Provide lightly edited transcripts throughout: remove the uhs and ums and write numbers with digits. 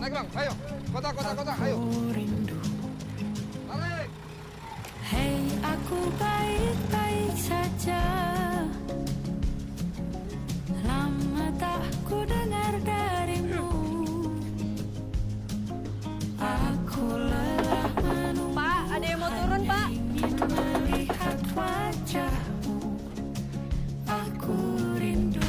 naik bang, ayo. Kota, ayo. Tarik. Hei, aku baik-baik saja. Lama tak ku dengar darimu. Aku lelah menunggu. Pak, ada yang mau turun, Pak. Ingin melihat wajahmu. Aku rindu.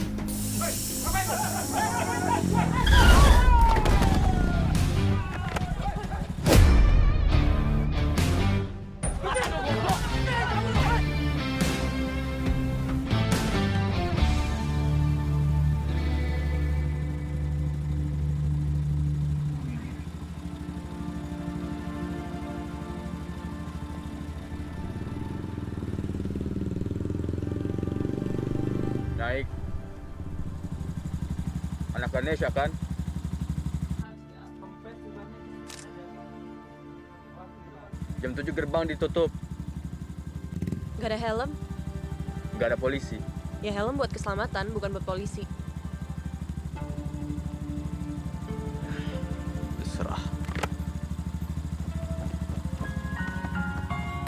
Naik. Anak Ganesha kan? Jam 7 gerbang ditutup. Gak ada helm? Nggak ada polisi. Ya helm buat keselamatan, bukan buat polisi. Serah.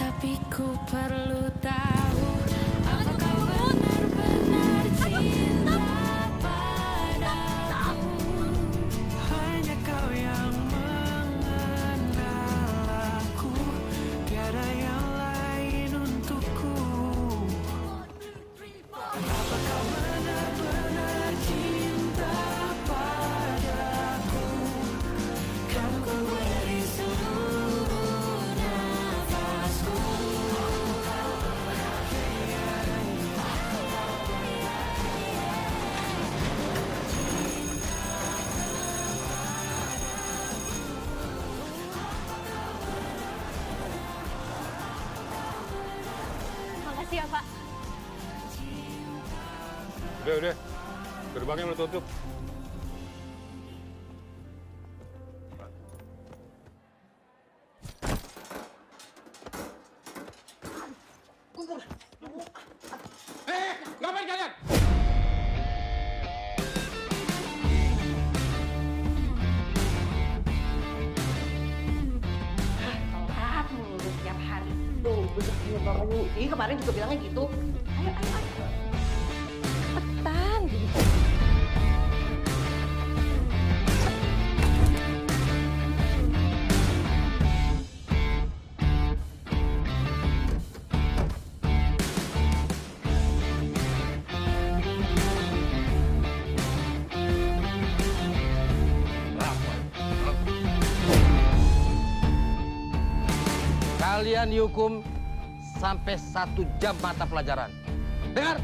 Tapi ku perlu tahu, apa kau benar-benar cinta padaku? Hanya kau yang mengenal aku, tiada yang lain untukku. Apa kau benar-benar cinta padaku? Kan ku beri seluruh nafasku. Makasih ya, Pak. Udah. Gerbangnya udah tutup. Ngapain kalian? Telat mulu setiap hari. Tuh, besok punya Bapak Yudi kemarin juga bilangnya gitu. Ayo. Cepetan. Kalian dihukum sampai 1 jam mata pelajaran. Dengar?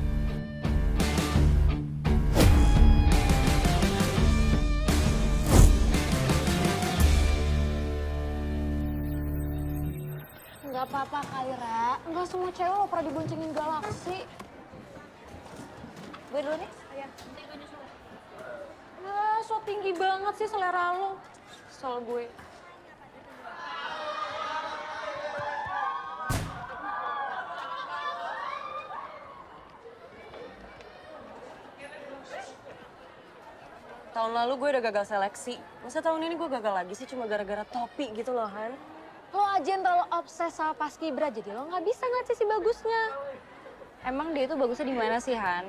Nggak apa-apa, Kaira. Nggak semua cewek lo pernah diboncengin galaksi. Gue dulu nih? Iya. So tinggi banget sih selera lo. Kesel gue. Tahun lalu gue udah gagal seleksi. Masa tahun ini gue gagal lagi sih cuma gara-gara topi gitu loh, Han? Lo aja yang terlalu obses sama Paskibra, jadi lo nggak bisa ngeliat sisi bagusnya. Emang dia itu bagusnya di mana sih, Han?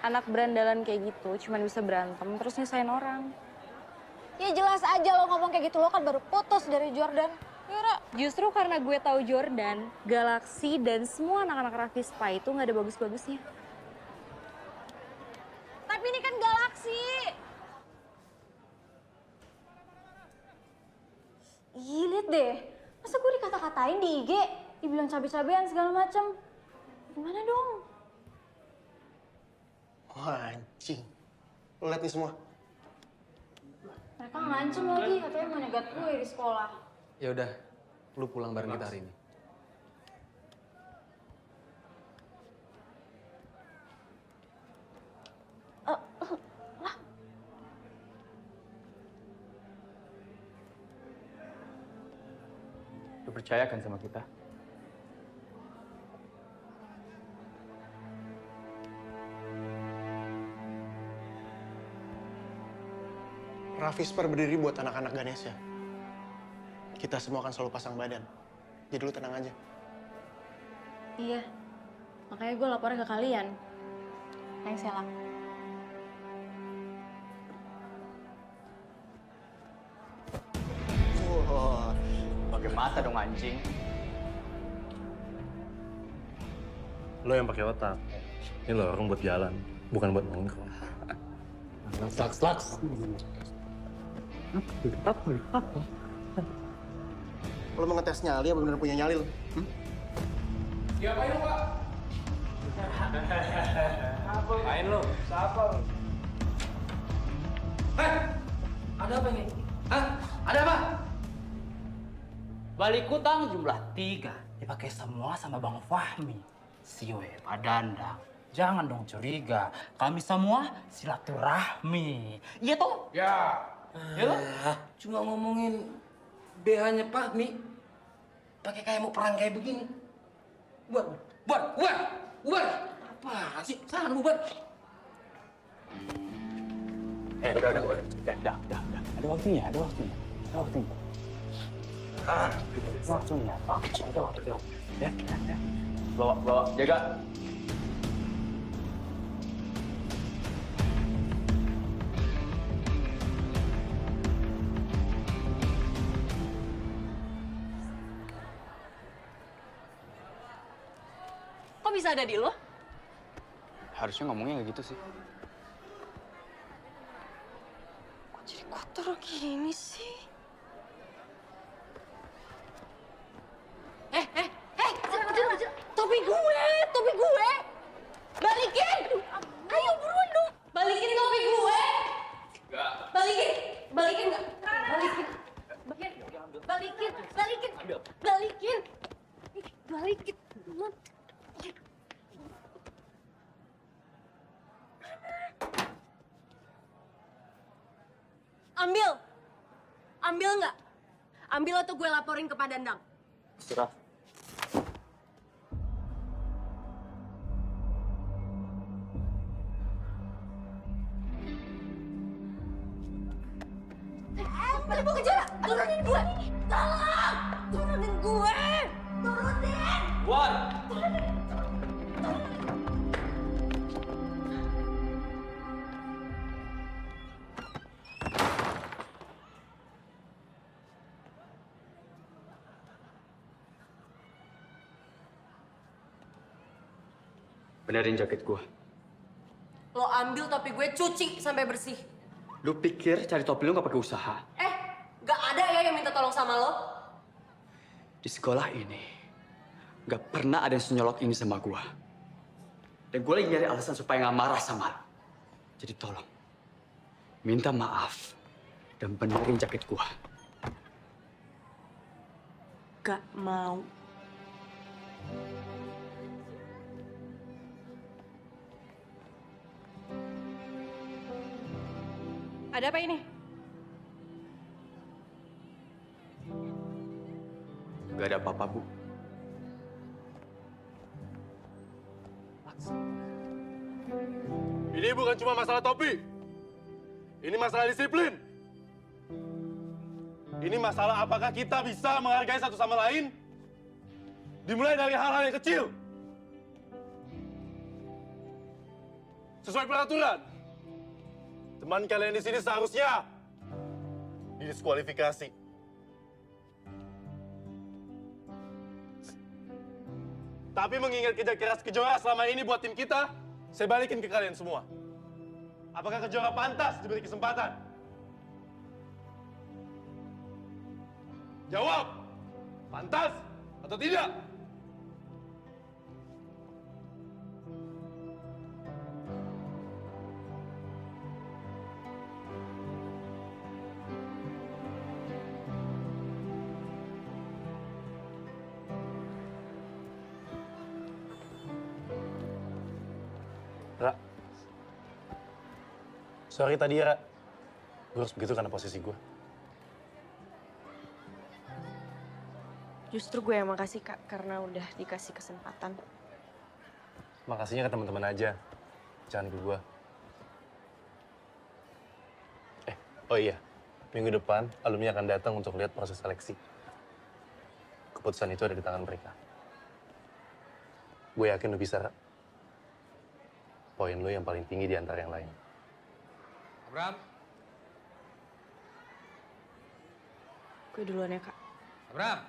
Anak berandalan kayak gitu cuman bisa berantem terus nyusahin orang. Ya jelas aja lo ngomong kayak gitu, lo kan baru putus dari Jordan. Yura. Justru karena gue tahu Jordan, Galaxy dan semua anak-anak Ravispa itu nggak ada bagus-bagusnya. Tapi ini kan Galaxy. Ih, liat deh. Masa gue dikata-katain di IG, dibilang cabe-cabean segala macem. Gimana dong? Wah, anjing. Lo liat nih semua. Mereka ngancem lagi, katanya mau nyegat gue di sekolah. Ya udah, lu pulang bareng kita hari ini. Lu percaya kan sama kita? Rafisper berdiri buat anak-anak Ganesha. Kita semua akan selalu pasang badan. Jadi lu tenang aja. Iya, makanya gue lapornya ke kalian. Thanks ya, Lang. Wah, pakai mata dong anjing. Lo yang pakai otak. Ini lo orang buat jalan, bukan buat nongkrong. Slaks. Lo mau ngetes nyali apa bener punya nyali lo? Ya apa yuk, Pak? Main lo. Siapa lo? Ada apa ini? Hah? Ada apa? Balik utang jumlah 3. Dipakai semua sama Bang Fahmi. Siwe, Pak Dandang. Jangan dong curiga. Kami semua silaturahmi. Iya toh? Ya. Ya toh? Cuma ngomongin BH-nya Fahmi. Pakai kayak mau perang kayak begini. Bubar. Apa sih? Sana bubar. Udah. Ada waktunya. Ya. Bawa, jaga. Kok bisa ada di lo? Harusnya ngomongnya kayak gitu sih. Kok jadi kotor gini sih? Topi gue! Balikin! Ayo buruan dong! Balikin topi gue! Enggak. Balikin nggak? Balikin! Ambil nggak? Ambil atau gue laporin ke Pak Dandang. Serah. Pada mau kejar! Turunin gue! Tolong! Turunin gue! Turunin! Wan! Benerin jaket gua. Lo ambil topi gue, cuci sampai bersih. Lu pikir cari topi lu gak pakai usaha? Gak ada ya yang minta tolong sama lo? Di sekolah ini, gak pernah ada yang senyolok ini sama gua. Dan gue lagi nyari alasan supaya gak marah sama lu. Jadi tolong, minta maaf dan benerin jaket gua. Gak mau. Ada apa ini? Gak ada apa-apa, Bu. Ini bukan cuma masalah topi. Ini masalah disiplin. Ini masalah apakah kita bisa menghargai satu sama lain. Dimulai dari hal-hal yang kecil. Sesuai peraturan. Teman kalian di sini seharusnya didiskualifikasi. Tapi mengingat kerja keras Kejora selama ini buat tim kita, saya balikin ke kalian semua. Apakah Kejora pantas diberi kesempatan? Jawab! Pantas atau tidak? Ra. Sorry tadi ya, Ra. Gue harus begitu karena posisi gue. Justru gue yang makasih, Kak, karena udah dikasih kesempatan. Makasihnya ke teman-teman aja. Jangan ke gue. Oh iya. minggu depan alumni akan datang untuk lihat proses seleksi. Keputusan itu ada di tangan mereka. Gue yakin lo bisa, Ra. Poin lo yang paling tinggi di antara yang lain. Abram. Gue duluan ya, Kak. Abram.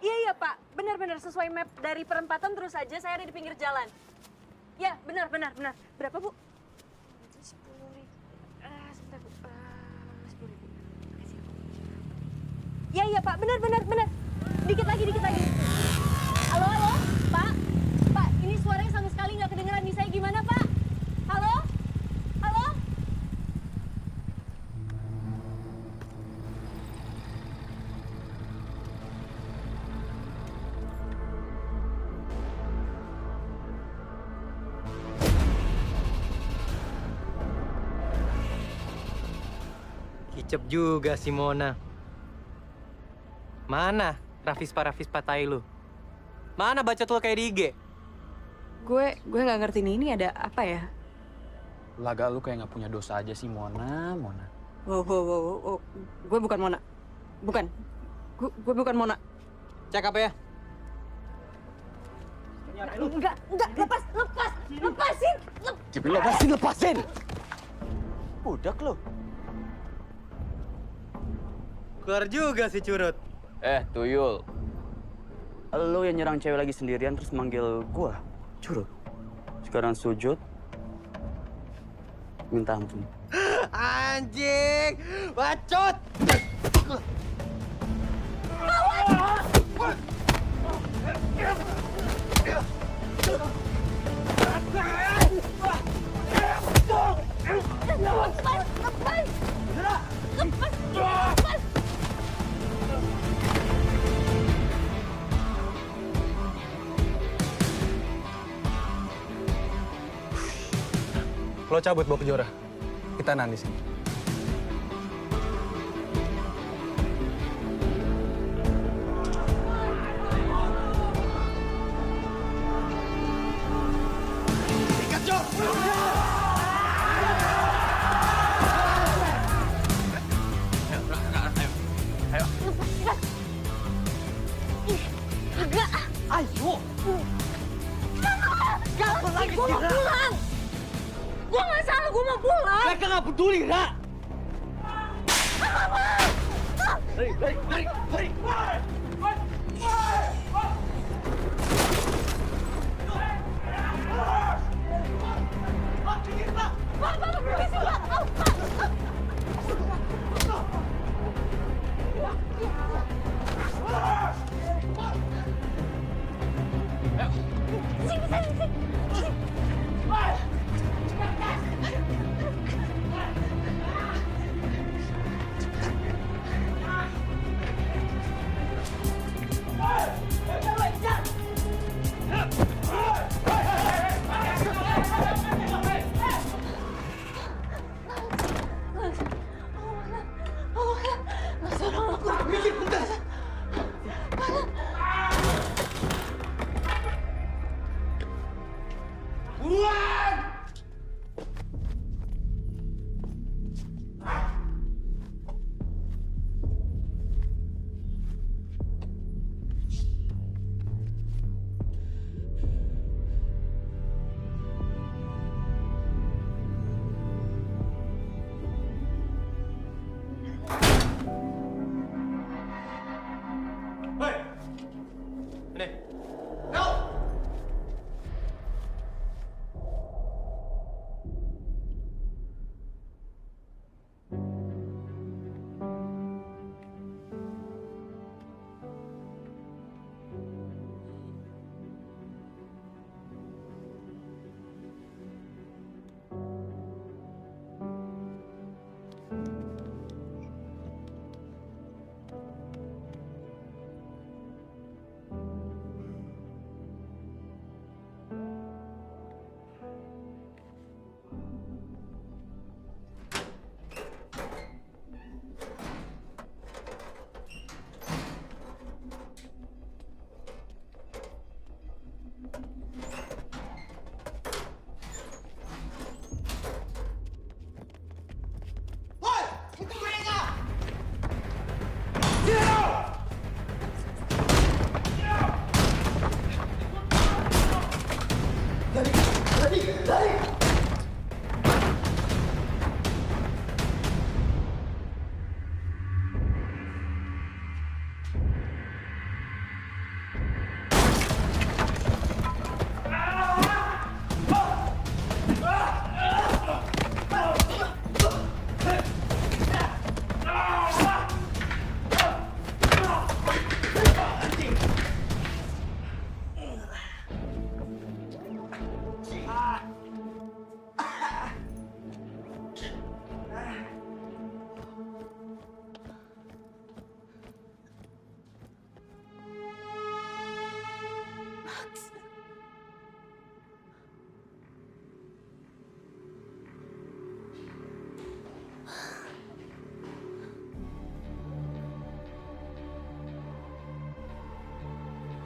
Iya, Pak. Benar-benar sesuai map dari perempatan terus aja saya ada di pinggir jalan. Ya, benar. Berapa, Bu? 10.000. Sebentar, Bu. 10.000. Makasih, Bu. Iya, Pak. Benar. Dikit lagi. Halo, Pak. Pak, ini suaranya sama sekali nggak kedengeran di saya. Gimana, Pak? Halo? Kicep juga si Mona. Mana Rafispa tai lu? Mana bacot lu kayak di IG? Gue nggak ngerti nih, ini ada apa ya? Laga lu kayak nggak punya dosa aja sih, Mona. Wow. Gue bukan Mona. Bukan. Gue bukan Mona. Cek apa ya? Enggak. Lepasin. Lepasin! Udah lo. Keluar juga si Curut. Tuyul. Lo yang nyerang cewek lagi sendirian terus manggil gua, Curut. Sekarang sujud, minta ampun. Anjing! Bacot! Lepas. Lo cabut bawa ke Jora. Kita nahan di sini. Gue nggak salah, gue mau pulang. Mereka nggak peduli, Ra. Lari. Pak, permisi, Pak. Sini.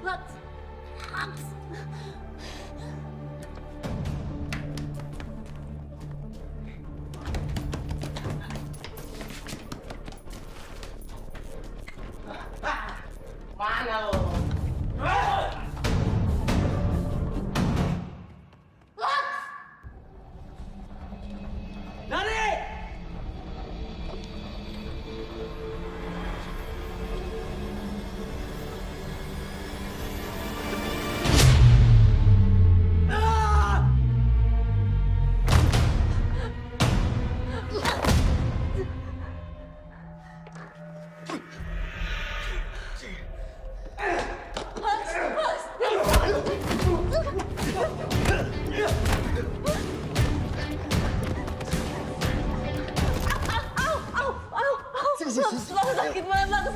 Max. Max. Mana lo? Sakit banget, Max.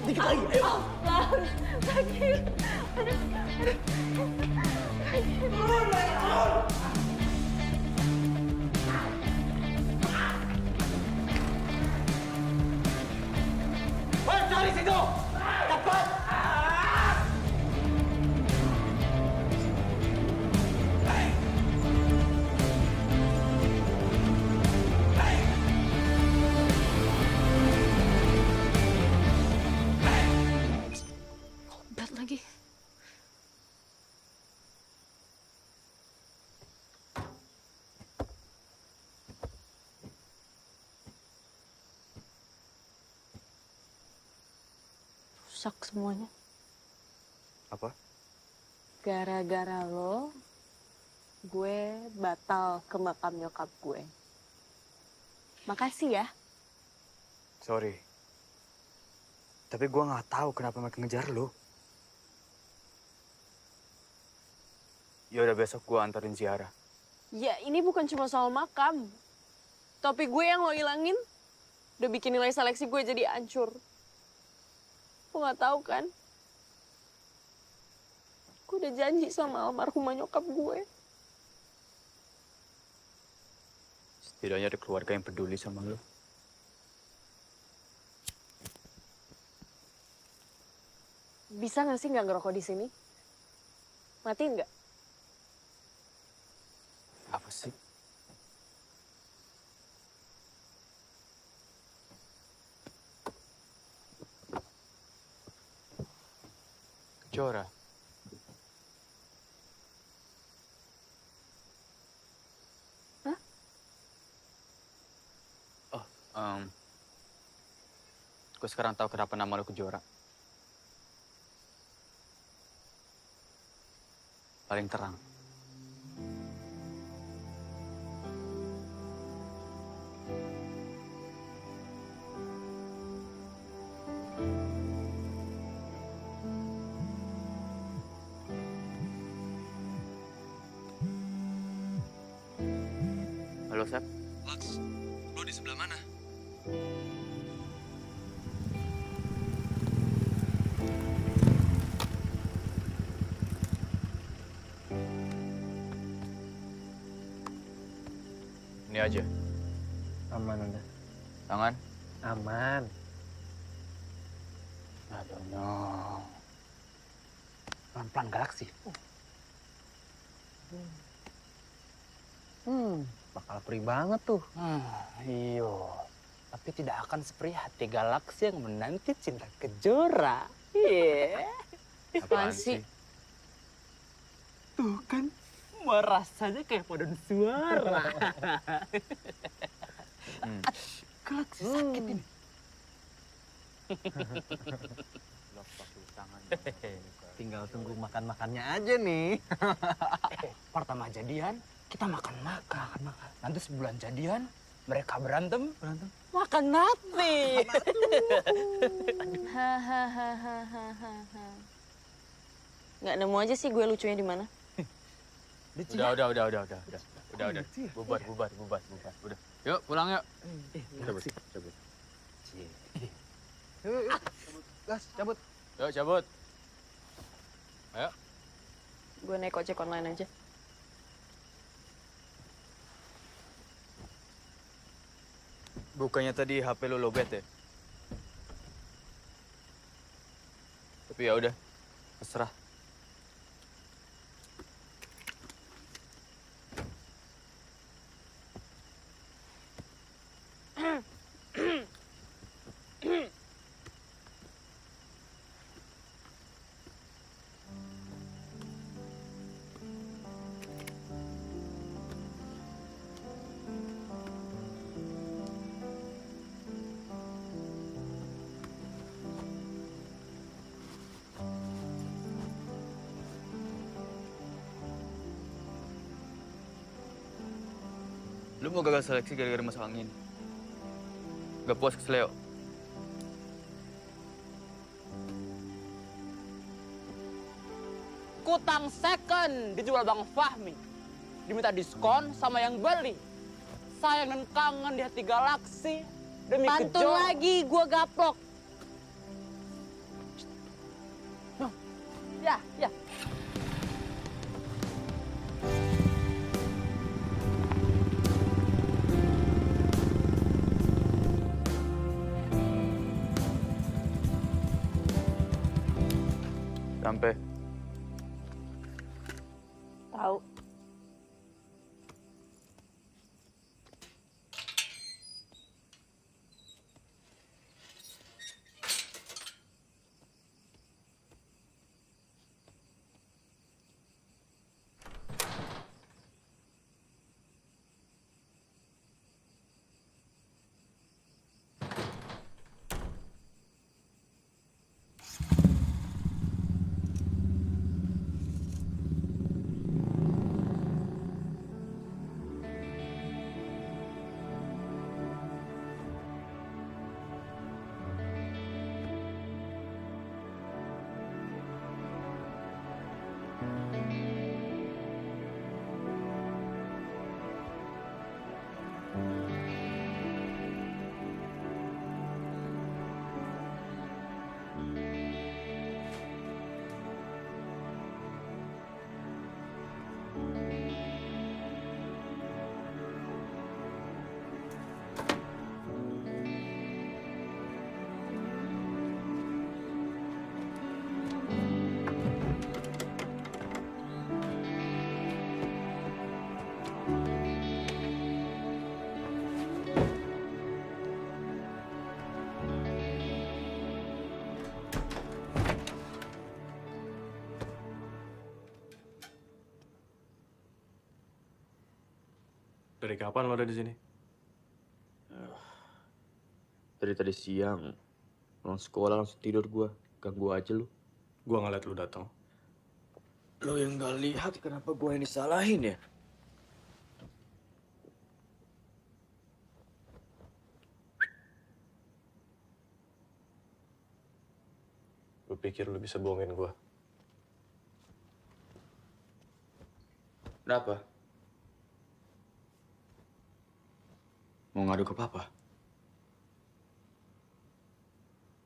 Dikit lagi, ayo. Sakit. Woi, cari situ! Cepat! Obat lagi. Rusak semuanya. Apa? Gara-gara lo, gue batal ke makam nyokap gue. Makasih ya. Sorry. Tapi gue nggak tahu kenapa mereka ngejar lo. Ya udah besok gue anterin ziarah. Ya ini bukan cuma soal makam. Topi gue yang lo ilangin udah bikin nilai seleksi gue jadi hancur. Lo nggak tahu kan? Gue udah janji sama almarhumah nyokap gue. Setidaknya ada keluarga yang peduli sama lo. Bisa nggak sih nggak ngerokok di sini? Mati nggak? Apa sih? Kejora. Hah? Oh, gue sekarang tahu kenapa nama lo Kejora. Paling terang. Halo, Sep. Lux, lo di sebelah mana? Ini aja. Aman udah. Tangan. Aman. Aduh, no. Pelan-pelan galaksi. Bakal perih banget tuh. Iyo, tapi tidak akan seperti hati galaksi yang menanti cinta Kejora. Iya. Apaan sih? Tuh kan, semua rasanya kayak paduan suara. Galaksi sakit ini. Tinggal tunggu makan-makannya aja nih. Pertama jadian, kita makan-makan. Nanti sebulan jadian, mereka berantem. Makan nasi. Hahaha. Nggak nemu aja sih gue lucunya di mana. Udah. Bubar. Udah. Yuk, pulang yuk. Cabut. Yuk, gas, cabut. Yuk, cabut. Ayo. Gue naik ojek online aja. Bukannya tadi HP lu lowbat ya? Tapi ya udah, terserah. Lu mau gagal seleksi gara-gara masuk angin? Gak puas keseleo? Kutang second dijual Bang Fahmi. Diminta diskon sama yang beli. Sayang dan kangen di hati Galaksi. Demi Pantun lagi, gue gaplok. Ya. Sampai. Tahu. Dari kapan lo ada di sini? Dari tadi siang, pulang sekolah langsung tidur gua. Ganggu aja lu. Gua ngeliat lu datang. Lo yang gak lihat kenapa gua yang disalahin ya? Lu pikir lu bisa bohongin gua? Kenapa? Mau ngadu ke papa?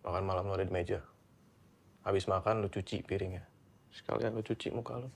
Makan malam lo ada di meja. Habis makan lu cuci piringnya. Sekalian lu cuci muka lu.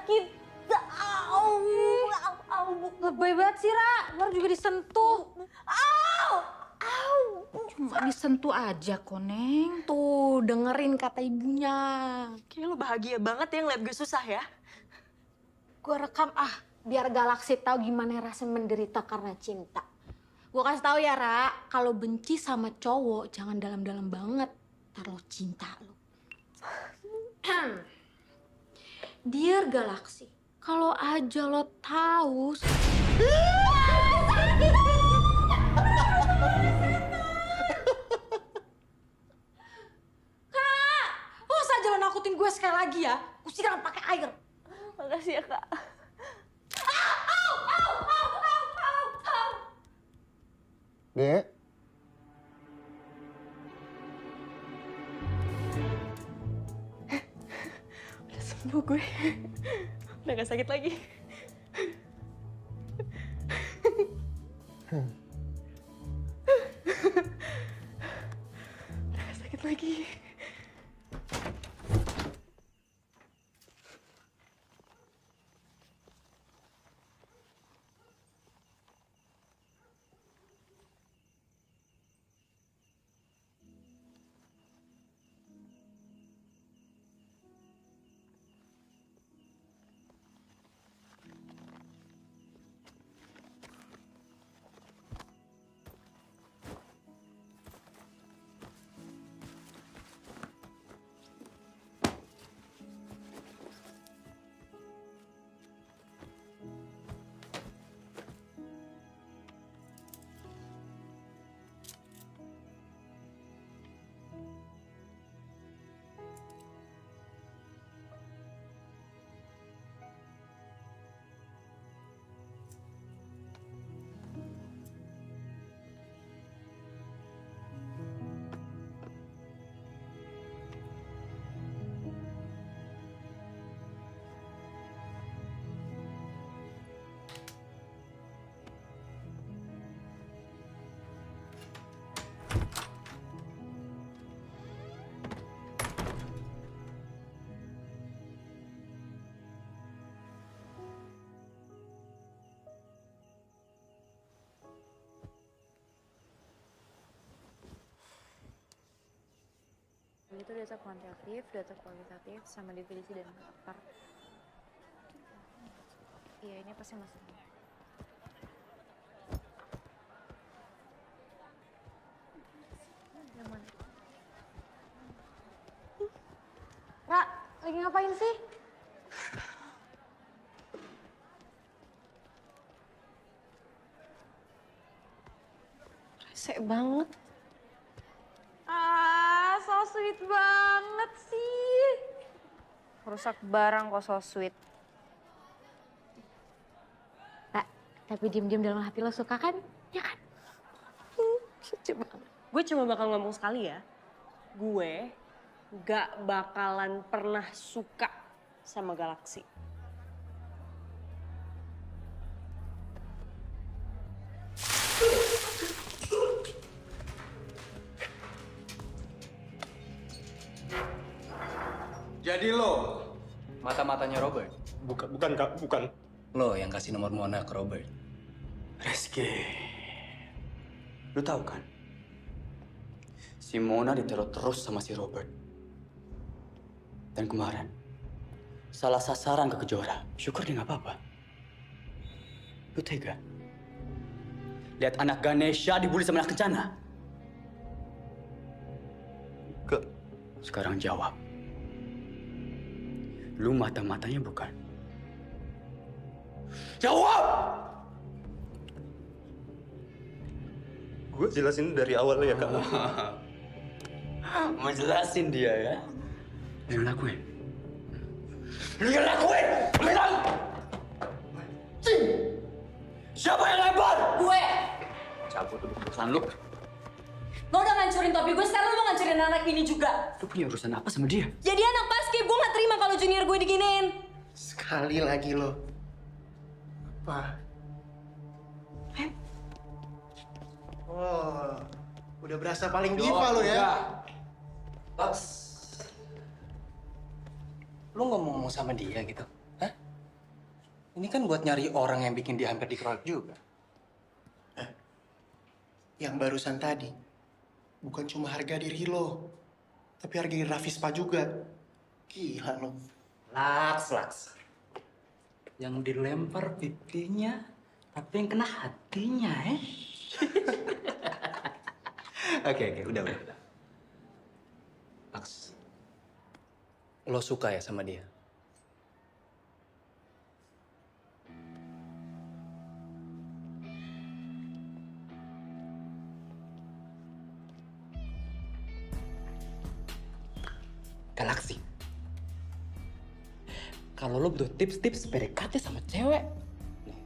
sakit. Lebay banget sih, Ra. Baru juga disentuh. Cuma disentuh aja kok, Neng. Tuh, dengerin kata ibunya. Kayaknya lo bahagia banget ya ngeliat gue susah ya. Gue rekam biar Galaksi tahu gimana rasanya menderita karena cinta. Gue kasih tahu ya, Ra, kalau benci sama cowok jangan dalam-dalam banget. Ntar lo cinta lo. Dear Galaksi, kalau aja lo tahu. Kak, lo saja lo nakutin gue sekali lagi ya. Gue siram pakai air. Makasih ya, Kak. Dek. Udah sembuh gue. Udah gak sakit lagi. Udah gak sakit lagi. Itu data kuantitatif, data kualitatif, sama definisi dan akar. Iya, ini pasti masalah. Yang mana? Ra, lagi ngapain sih? Rese banget. So sweet banget sih. Rusak barang kok so sweet. Ra, tapi diem-diem dalam hati lo suka kan? Ya kan? Lucu banget. Gue cuma bakal ngomong sekali ya. Gue gak bakalan pernah suka sama Galaksi. Jadi lo mata-matanya Robert? Bukan Kak, bukan. Lo yang kasih nomor Mona ke Robert? Reski, lo tahu kan? Si Mona diteror terus sama si Robert. Dan kemarin, salah sasaran ke Kejora. Syukur dia nggak apa-apa. Lo tega? Lihat anak Ganesha dibully sama anak Kencana? Sekarang jawab. Lu mata-matanya bukan? Jawab! Gue jelasin dari awal ya, Kak. Mau jelasin dia ya? Lu lakuin. Lu lakuin! Bilang! Siapa yang lempar? Gue! Cabut dulu urusan lu. Lo udah ngancurin topi gue, sekarang lo mau ngancurin anak ini juga. Lu punya urusan apa sama dia? Jadi anak basket, gue gak terima kalau junior gue diginiin. Sekali lagi lo. Apa? Oh, udah berasa paling diva lo ya? Lu ngomong sama dia gitu? Hah? Ini kan buat nyari orang yang bikin dia hampir dikeroyok juga. Yang barusan tadi, bukan cuma harga diri lo, tapi harga diri Rafispa juga. Gila lo. Laks. Yang dilempar pipinya, tapi yang kena hatinya, Oke, udah. Laks, lo suka ya sama dia? Galaksi. Kalau lo butuh tips-tips PDKT sama cewek, nih.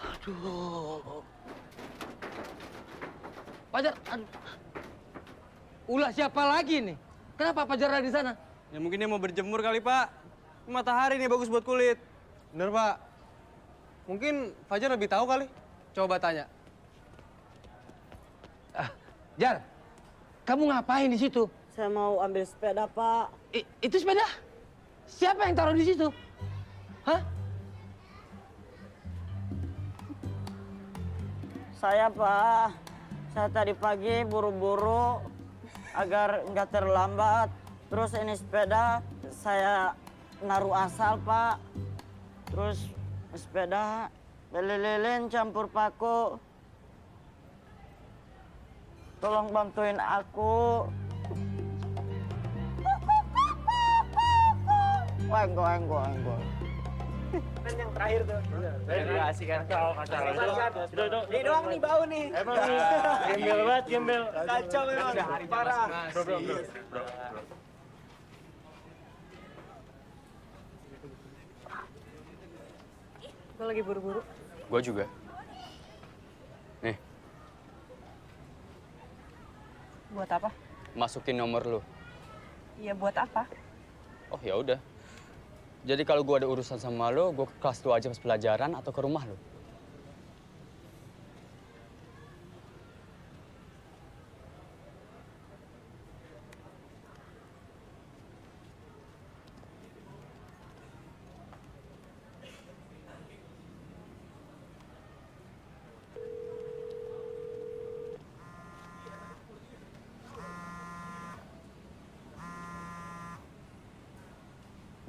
Aduh. Pajar, ulah siapa lagi nih? Kenapa Pajar ada di sana? Ya mungkin dia mau berjemur kali, Pak. Matahari nih bagus buat kulit. Bener, Pak. Mungkin Fajar lebih tahu kali. Coba tanya. Jar, kamu ngapain di situ? Saya mau ambil sepeda, Pak. Itu sepeda? Siapa yang taruh di situ? Hah? Saya, Pak. Saya tadi pagi buru-buru agar nggak terlambat. Terus ini sepeda saya naruh asal, Pak. Terus sepeda lilin campur paku. Tolong bantuin aku. Enggo. Kan yang terakhir tuh. Saya asik kan. Duduk. Ini doang nih bau nih. Emang gembel banget, gembel. Kacau memang. Parah. Bro. Gue lagi buru-buru. Gue juga. Nih, Buat apa? masukin nomor lu. Iya buat apa? Oh ya udah. Jadi kalau gue ada urusan sama lo, gue ke kelas lu aja pas pelajaran atau ke rumah lo.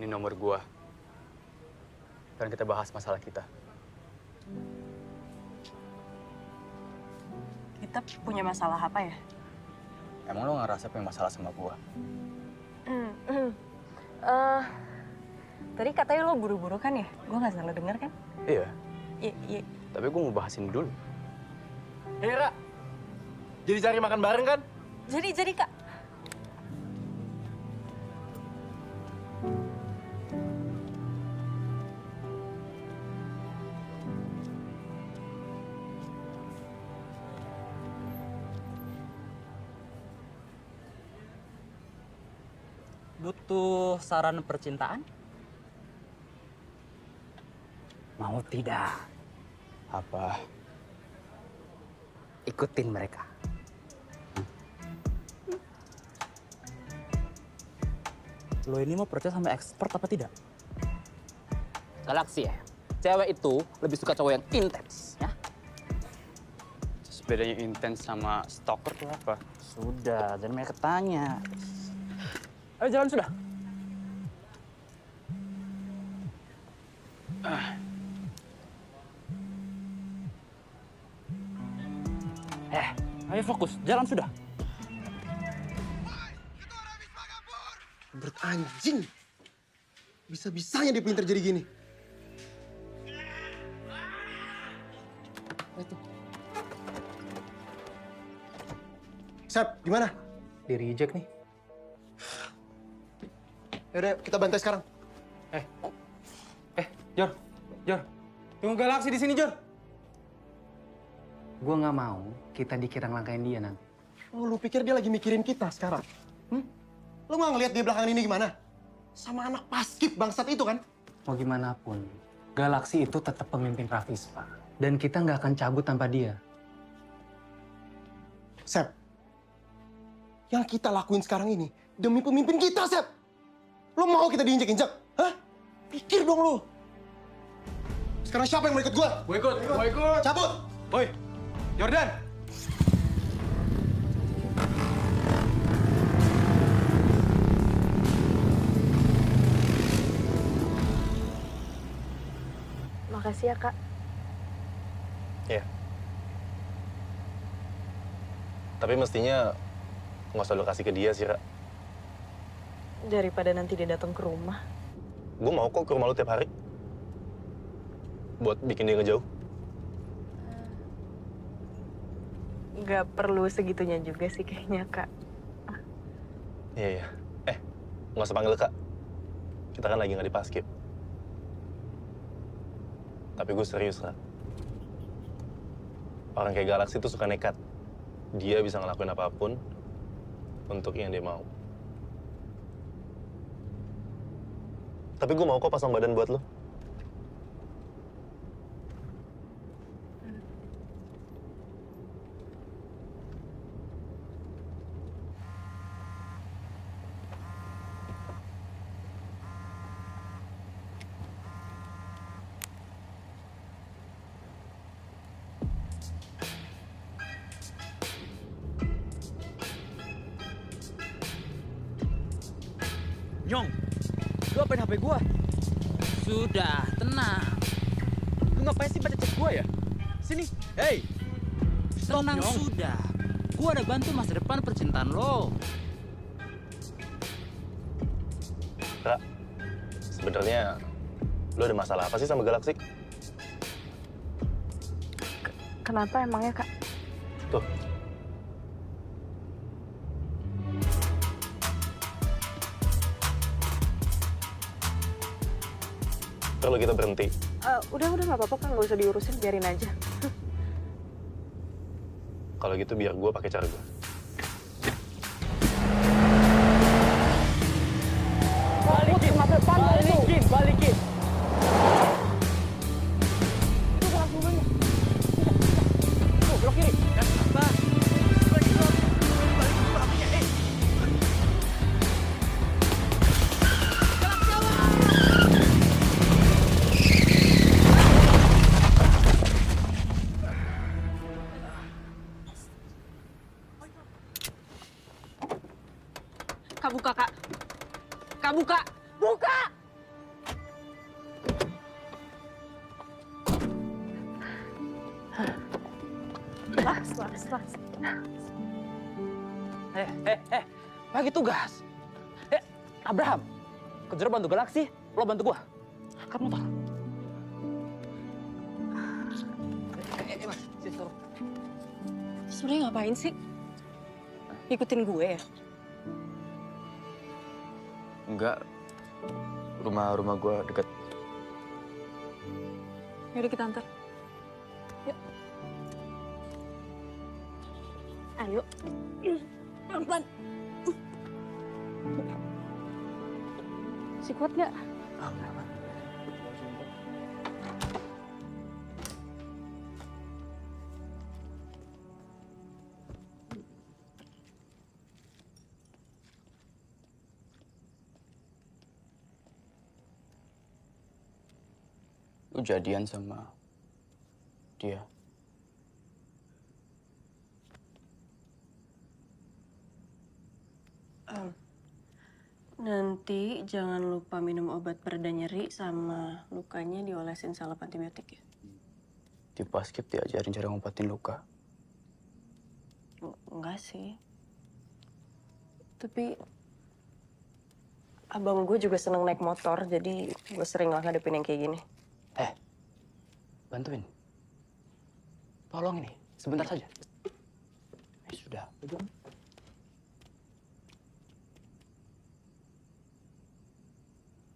Ini nomor gua. Kan kita bahas masalah kita. Kita punya masalah apa ya? Emang lo ngerasa punya masalah sama gua? Tadi katanya lo buru-buru kan ya? Gue nggak salah dengar kan? Iya. Iya. Tapi gua mau bahas ini dulu. Hei, Ra. Jadi cari makan bareng kan? Jadi Kak. Butuh saran percintaan? Mau tidak? Apa? Ikutin mereka. Lo ini mau percaya sama expert apa tidak? Galaksi ya. Cewek itu lebih suka cowok yang intens, ya. Terus bedanya intens sama stalker tuh apa? Sudah, jangan banyak tanya. Ayo jalan sudah. Ayo fokus, jalan sudah. Berat anjing. Bisa-bisanya dia pinter jadi gini. Sep, gimana? Di reject nih. Yaudah, kita bantai sekarang. Jor. Tunggu Galaksi di sini, Jor. Gue nggak mau kita dikira ngelangkain dia nanti. Oh, lu pikir dia lagi mikirin kita sekarang? Lu nggak ngeliat dia belakangan ini gimana? Sama anak paskib bangsat itu kan? Mau gimana pun, Galaksi itu tetap pemimpin Rafispa. Dan kita nggak akan cabut tanpa dia. Sep, yang kita lakuin sekarang ini Demi pemimpin kita, Sep. Lo mau kita diinjak-injak? Hah? Pikir dong lo. Sekarang siapa yang mau ikut gua? Gue ikut. Cabut! Woi, Jordan. Makasih ya, Kak. Iya. Tapi mestinya nggak usah lo kasih ke dia sih, Ra. Daripada nanti dia datang ke rumah. Gue mau kok ke rumah lo tiap hari. Buat bikin dia ngejauh. Nggak perlu segitunya juga sih kayaknya, Kak. Iya. Nggak usah panggil Kak. Kita kan lagi nggak di Paskib. Tapi gue serius, Kak. Orang kayak Galaksi tuh suka nekat. Dia bisa ngelakuin apapun untuk yang dia mau. Tapi gue mau kok pasang badan buat lo. Nyong, lu apain HP gua? Sudah, tenang. Lu ngapain sih baca chat gua ya? Sini, hey. Tenang sudah. Gua ada bantu masa depan percintaan lo. Ra, sebenarnya lo ada masalah apa sih sama Galaksi? Kenapa emangnya, Kak? Tuh. Perlu kita berhenti. Udah nggak apa-apa, Kak. Nggak usah diurusin, biarin aja. Kalau gitu biar gue pakai cara gue. Balikin. Itu gerak mobilnya. Tuh, belok kiri. Apa? Balikin dulu apinya. Kak, buka, Kak. Kak, buka. Buka! Las. Bagi tugas. Abraham, kejar bantu Galaksi, lo bantu gua. Kamu tahu. Mas, sini turun. Sebenarnya ngapain sih? Ikutin gue ya? Enggak. Rumah gue deket. Yaudah kita antar. Yuk. Ayo. Pelan-pelan. Si kuat nggak? Lu jadian sama dia. Nanti jangan lupa minum obat pereda nyeri sama lukanya diolesin salep antibiotik ya. Di Paskib diajarin cara ngobatin luka. Enggak sih. Tapi abang gue juga seneng naik motor, jadi gue sering lah ngadepin yang kayak gini. Bantuin. Tolong ini, sebentar saja. Sudah.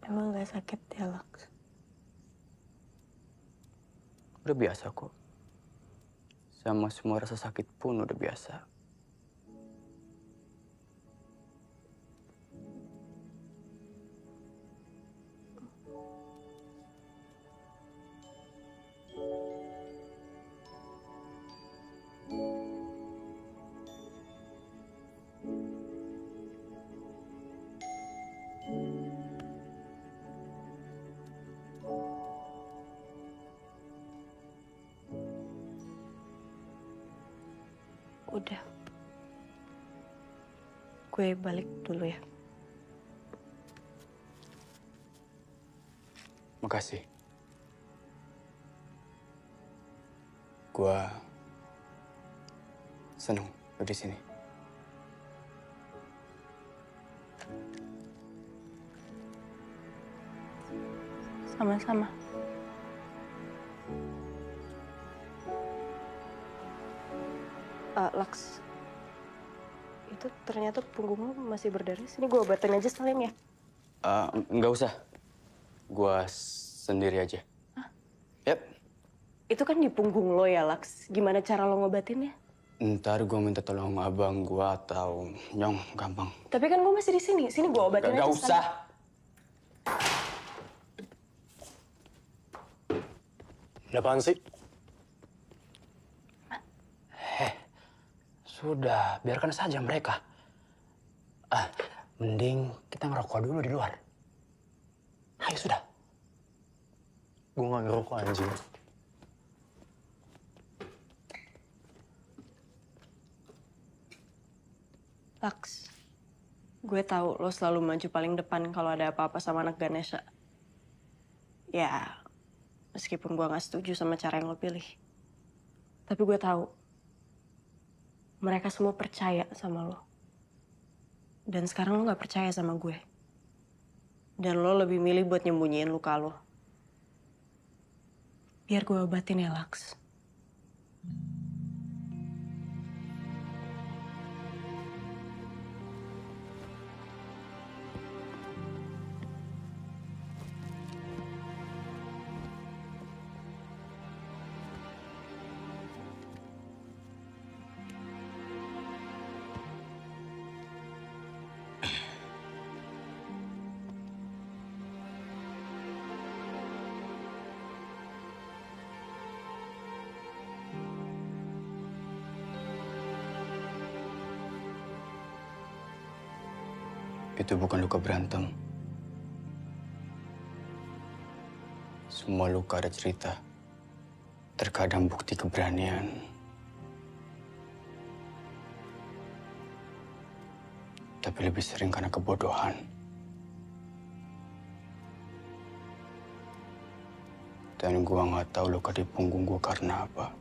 Emang gak sakit ya, Laks? Udah biasa kok. Sama semua rasa sakit pun udah biasa. Udah. Gue balik dulu ya. Makasih. Gua seneng lu di sini. Sama-sama. Laks, itu ternyata punggung lu masih berdarah. Sini gue obatin aja sekalian ya. Nggak usah. Gua sendiri aja. Yap. Itu kan di punggung lo ya, Laks. Gimana cara lo ngobatinnya? Ntar gua minta tolong abang gua atau Nyong, gampang. Tapi kan gue masih di sini. Sini gue obatin aja. Nggak usah. Ada apaan sih? Sudah, biarkan saja mereka. Mending kita ngerokok dulu di luar. Ayo sudah. Gue nggak ngerokok anjing. Laks, gue tahu lo selalu maju paling depan kalau ada apa-apa sama anak Ganesha. Ya, meskipun gue nggak setuju sama cara yang lo pilih. Tapi gue tahu, mereka semua percaya sama lo. Dan sekarang lo nggak percaya sama gue. Dan lo lebih milih buat nyembunyiin luka lo. Biar gue obatin ya, Laks. Itu bukan luka berantem. Semua luka ada cerita. Terkadang bukti keberanian. Tapi lebih sering karena kebodohan. Dan gua nggak tahu luka di punggung gua karena apa.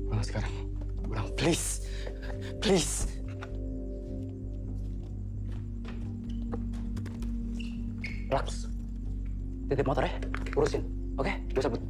Pulang sekarang. Pulang, please. Please. Laks, titip motor ya, urusin. Oke, gue sabut.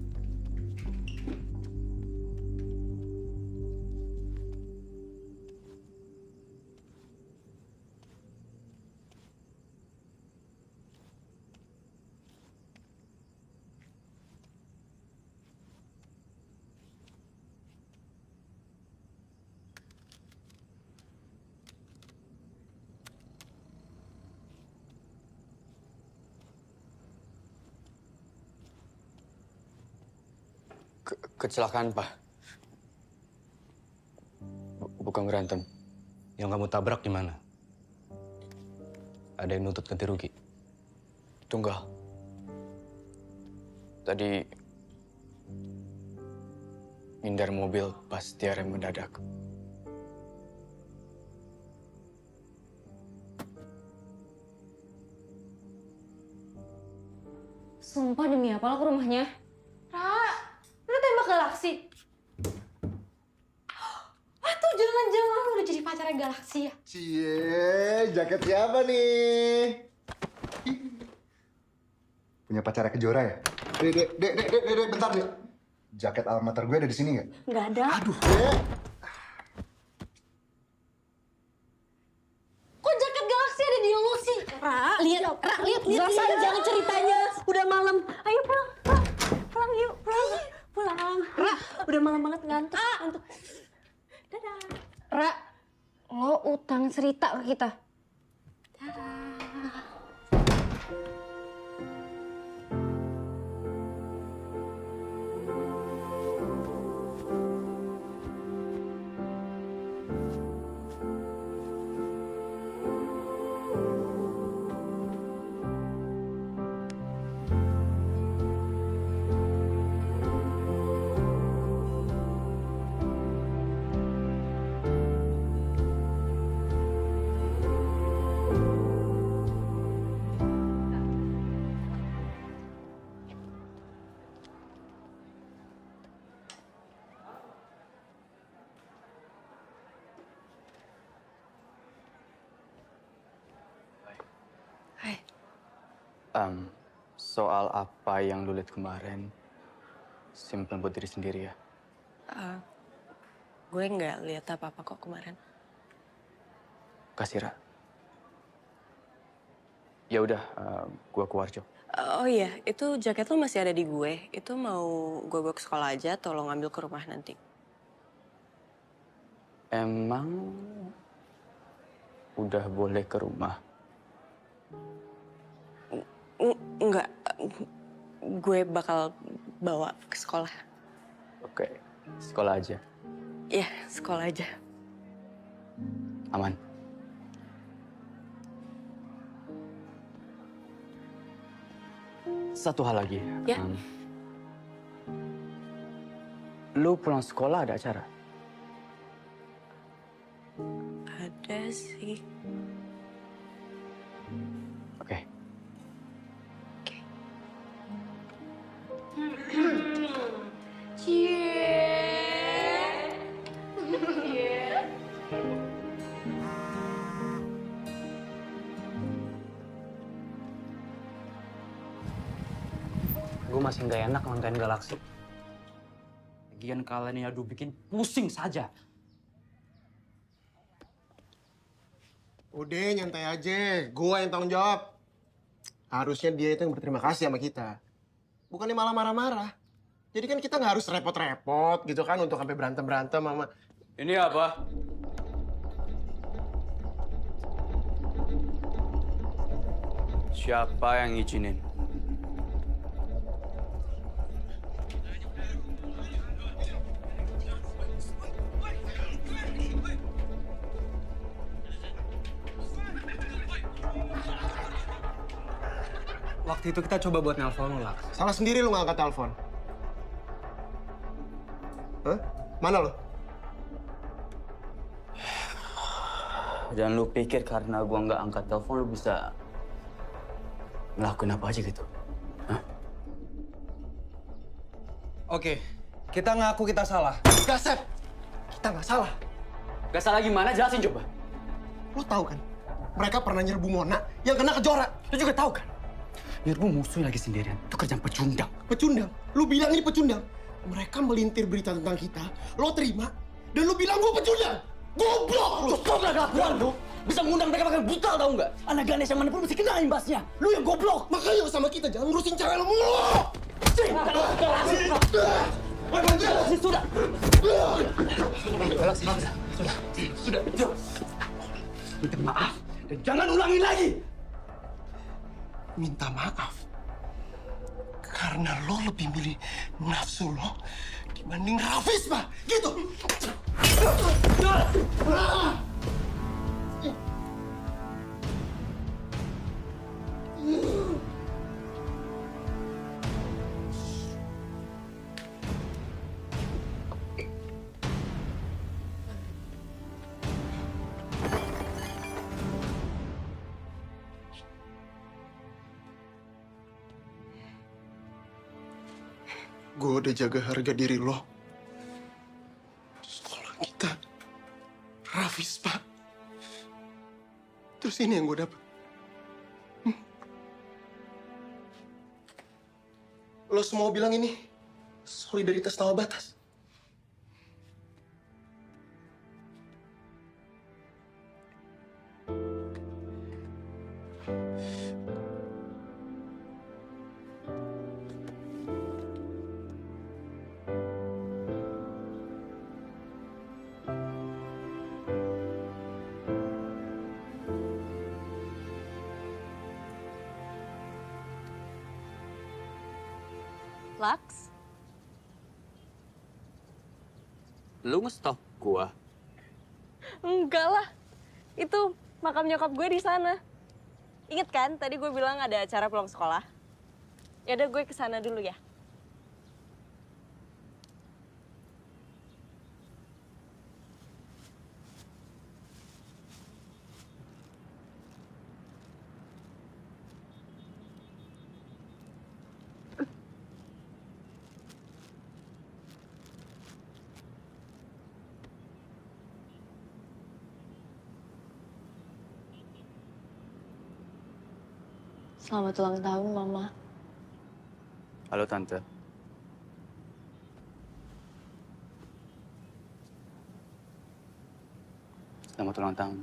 Kecelakaan, Pak. Bukan berantem. Yang kamu tabrak di mana? Ada yang nuntut ganti rugi? Tunggal. Tadi ngindar mobil pas dia rem mendadak. Sumpah demi apa lo ke rumahnya? Ra, lu tembak Galaksi? Ah tuh jangan-jangan lu udah jadi pacarnya Galaksi ya? Cie, jaket siapa nih? Punya pacarnya Kejora ya? Dek, bentar deh. Jaket alma mater gue ada di sini nggak? Nggak ada. Aduh, Dek. Kok jaket Galaksi ada di lo sih? Lihat jangan ceritanya. Udah malam. Ayo pulang. Pulang yuk, pulang. Ra, udah malam banget ngantuk. Dadah. Ra, lo utang cerita ke kita. Dadah. Soal apa yang lu lihat kemarin, simpen buat diri sendiri ya. Gue nggak lihat apa-apa kok kemarin. Kasih, Ra. Ya udah, gua keluar, Cok. Oh iya, itu jaket lo masih ada di gue. Itu mau gue bawa ke sekolah aja atau lo ngambil ke rumah nanti? Emang udah boleh ke rumah? Enggak, gue bakal bawa ke sekolah. Oke, sekolah aja. Iya, sekolah aja. Aman. Satu hal lagi. Ya. Lu pulang sekolah ada acara? Ada sih. Oke. Gue masih nggak enak nonton Galaksi. Lagian kalian ini aduh bikin pusing saja. Udah, nyantai aja. Gua yang tanggung jawab. Harusnya dia itu yang berterima kasih sama kita. Bukannya malah marah-marah. Jadi kan kita nggak harus repot-repot gitu kan untuk sampai berantem-berantem sama... Ini apa? Siapa yang ngizinin? Waktu itu kita coba buat nelpon lo, Laks. Salah sendiri lu nggak angkat telepon. Hah? Mana lo? Dan lu pikir karena gua nggak angkat telepon lu bisa ngelakuin apa aja gitu? Hah? Oke, kita ngaku kita salah. Gak, Sep. Kita nggak salah. Gak salah gimana? Jelasin coba. Lo tahu kan? Mereka pernah nyerbu Mona yang kena Kejora. Lo juga tahu kan? Nyerbu musuh lagi sendirian. Itu kerjaan pecundang. Pecundang? Lu bilang ini pecundang? Mereka melintir berita tentang kita, lo terima, dan lo bilang gue pecundang! Goblok lu! Stop lah kelakuan lu! Bisa ngundang mereka pakai brutal tau nggak? Anak Ganesh yang manapun mesti kena imbasnya. Lu yang goblok! Makanya sama kita jangan ngurusin cewek lo mulu! Sudah! Sudah. Minta maaf dan jangan ulangi lagi! Minta maaf? Karena lo lebih milih nafsu lo dibanding Rafis, Pak. Gitu. Gue udah jaga harga diri lo. Sekolah kita. Rafis, Pak. Terus ini yang gue dapet. Lo semua bilang ini solidaritas tanpa batas. Laks? Lu nge-stalk gua? Enggak lah. Itu makam nyokap gue di sana. Ingat kan tadi gue bilang ada acara pulang sekolah? Ya udah gue kesana dulu ya. Selamat ulang tahun, Mama. Halo, Tante. Selamat ulang tahun.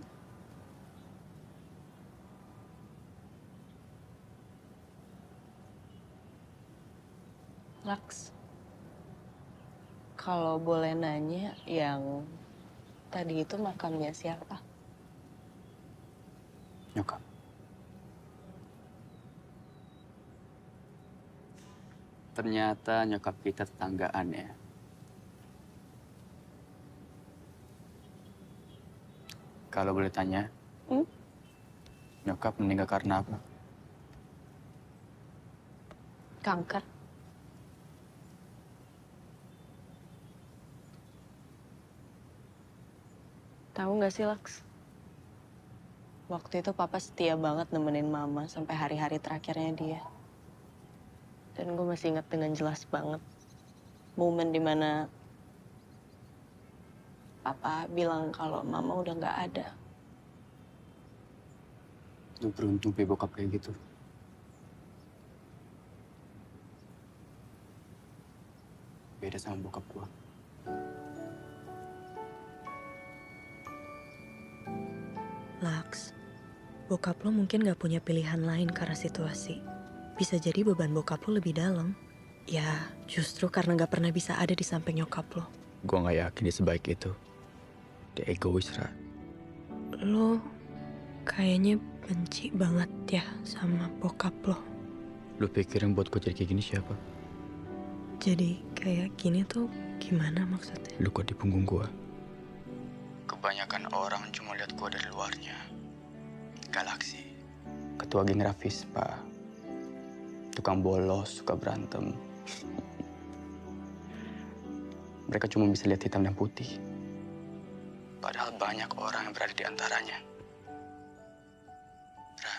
Laks, kalau boleh nanya, yang tadi itu makamnya siapa? Nyokap. Ternyata nyokap kita tetanggaan ya. Kalau boleh tanya, nyokap meninggal karena apa? Kanker. Tahu nggak sih, Laks? Waktu itu Papa setia banget nemenin Mama sampai hari-hari terakhirnya dia. Dan gue masih ingat dengan jelas banget momen dimana Papa bilang kalau Mama udah nggak ada. Lu beruntung punya bokap kayak gitu. Beda sama bokap gua. Laks, bokap lo mungkin gak punya pilihan lain karena situasi. Bisa jadi beban bokap lo lebih dalam. Ya, justru karena gak pernah bisa ada di samping nyokap lo. Gua nggak yakin dia sebaik itu. Dia egois, Ra. Lo kayaknya benci banget ya sama bokap lo. Lu pikir yang buat gua jadi kayak gini siapa? Jadi kayak gini tuh gimana maksudnya? Lu kok di punggung gua. Kebanyakan orang cuma lihat gua dari luarnya. Galaksi. Ketua geng Rafispa. Tukang bolos, suka berantem. Mereka cuma bisa lihat hitam dan putih. Padahal banyak orang yang berada di antaranya. Ra,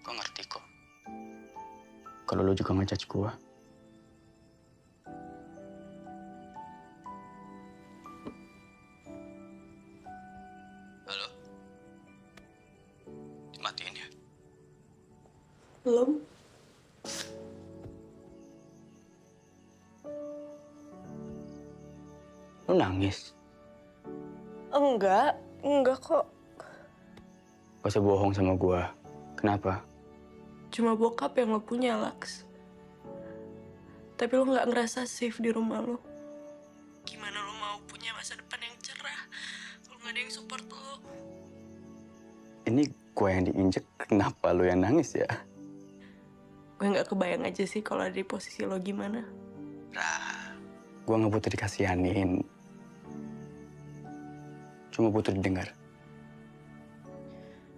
gua ngerti kok. Kalau lu juga ngejudge gua. Halo? Dimatiin ya? Belum. Lu nangis? Enggak kok. Gak usah bohong sama gua. Kenapa? Cuma bokap yang lo punya, Laks. Tapi lo nggak ngerasa safe di rumah lo. Gimana lo mau punya masa depan yang cerah kalau nggak ada yang support lo? Ini gua yang diinjek, kenapa lu yang nangis ya? Gue nggak kebayang aja sih kalau ada di posisi lo gimana. Gua nggak butuh dikasihanin. Cuma butuh didengar.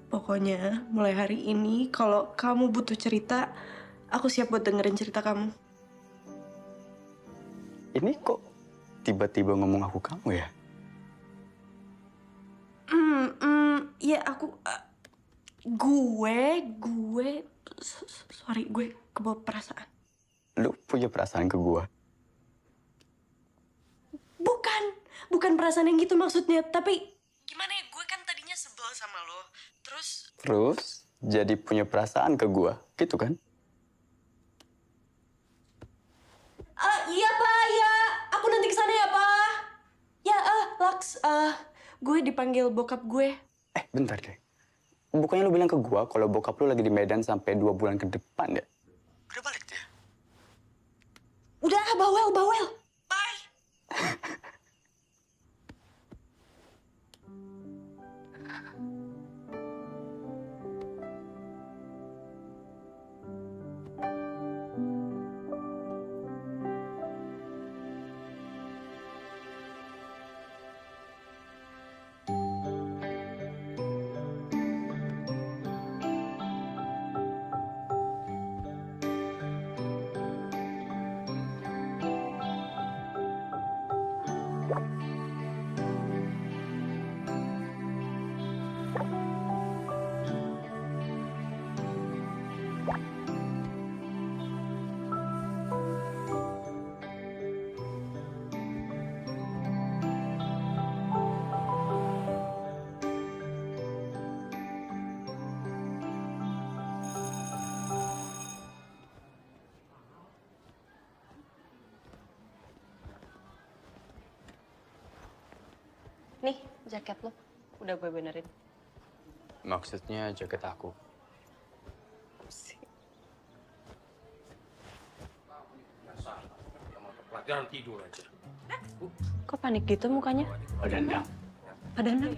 Pokoknya mulai hari ini kalau kamu butuh cerita, aku siap buat dengerin cerita kamu. Ini kok tiba-tiba ngomong aku kamu ya? Ya aku, sorry gue kebawa perasaan. Lu punya perasaan ke gua? Bukan perasaan yang gitu maksudnya, tapi gimana ya, gue kan tadinya sebel sama lo, Terus jadi punya perasaan ke gua, gitu kan? Iya Pak, ya, aku nanti kesana ya Pak. Ya, Laks, gue dipanggil bokap gue. Bentar deh. Bukannya lu bilang ke gua kalau bokap lu lagi di Medan sampai 2 bulan ke depan ya? Udah balik dia? Udah, bawel. Bye. jaket lo. Udah gue benerin. Maksudnya jaket aku. Pelajaran tidur aja. Kok panik gitu mukanya? Pak Dandang. Pak Dandang?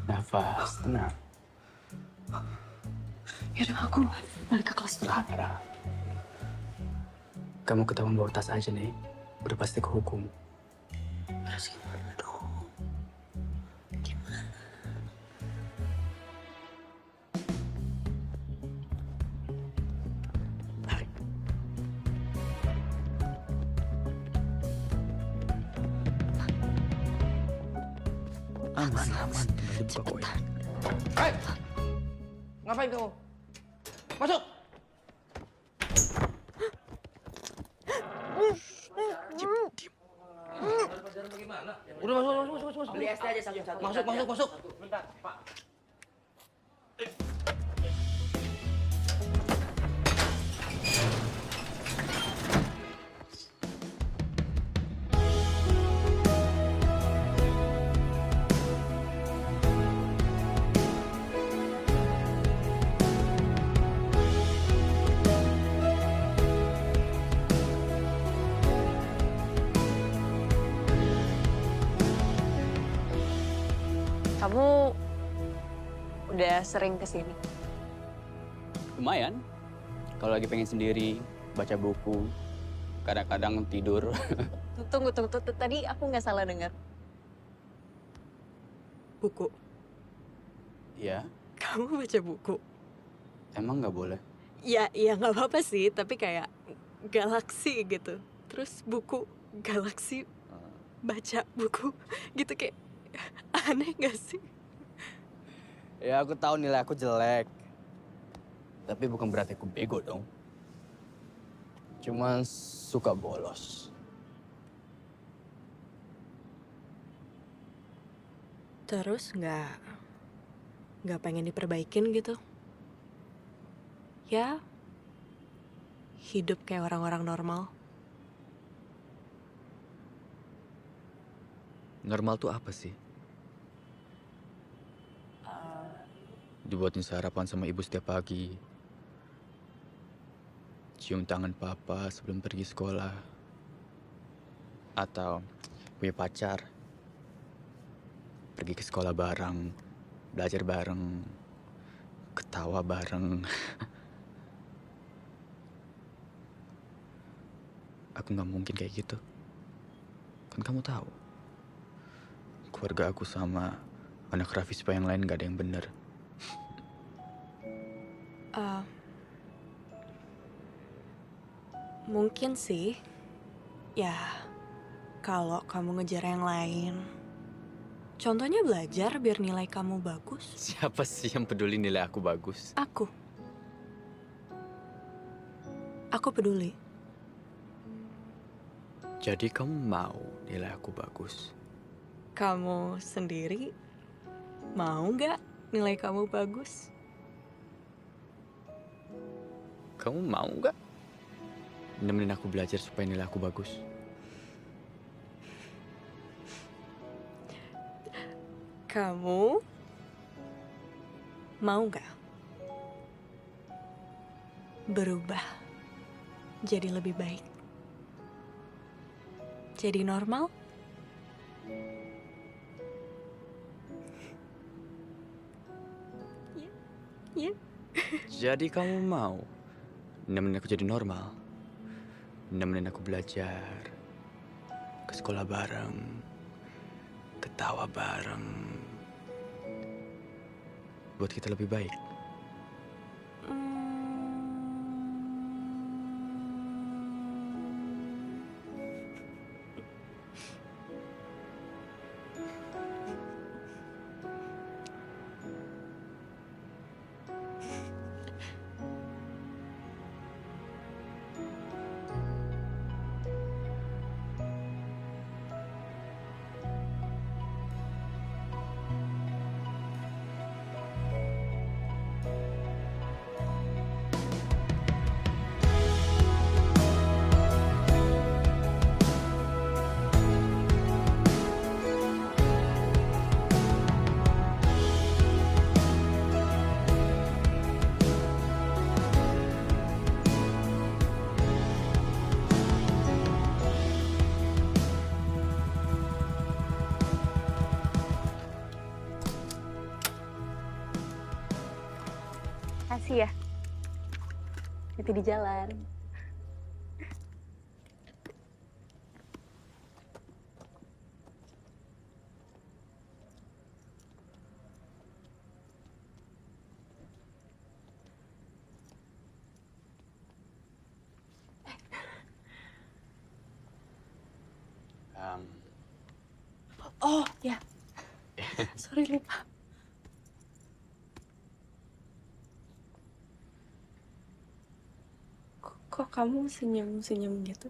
Nafas, tenang. Yaudah, aku balik ke kelas dulu. Lara, kamu ketahuan bawa tas aja nih. Udah pasti kehukum. Terus gimana dong? Gimana? Aman, aman. Tinggal dibuka kok ya. Hei! Ngapain kamu? Masuk! Udah masuk. Beli es teh aja satu-satu. Masuk. Bentar, Pak. Kamu udah sering kesini? Lumayan. Kalau lagi pengen sendiri, baca buku, kadang-kadang tidur. Tunggu. Tadi aku nggak salah dengar. Buku. Iya, Kamu baca buku? emang nggak boleh. Ya nggak apa-apa sih, tapi kayak galaksi gitu. Terus buku, galaksi, baca buku, gitu kayak aneh gak sih? Ya aku tahu nilai aku jelek. Tapi bukan berarti aku bego dong. Cuma suka bolos. Terus nggak pengen diperbaikin gitu? Ya, hidup kayak orang-orang normal. Normal tuh apa sih? Dibuatin sarapan sama ibu setiap pagi. Cium tangan papa sebelum pergi sekolah. Atau punya pacar. Pergi ke sekolah bareng, belajar bareng, ketawa bareng. Aku nggak mungkin kayak gitu. Kan kamu tahu. Keluarga aku sama anak Raffi Sipa yang lain gak ada yang bener. Mungkin sih, ya kalau kamu ngejar yang lain. Contohnya belajar biar nilai kamu bagus. Siapa sih yang peduli nilai aku bagus? Aku peduli. Jadi kamu mau nilai aku bagus? Kamu sendiri mau nggak nilai kamu bagus? Kamu mau nggak nemenin aku belajar supaya nilai aku bagus? Kamu mau nggak berubah jadi lebih baik? Jadi normal? Ya. Jadi kamu mau nemenin aku jadi normal? Nemenin aku belajar, ke sekolah bareng, ketawa bareng, buat kita lebih baik. Makasih ya. Hati di jalan. Oh, ya. Sorry, lupa. Kok kamu senyum-senyum gitu?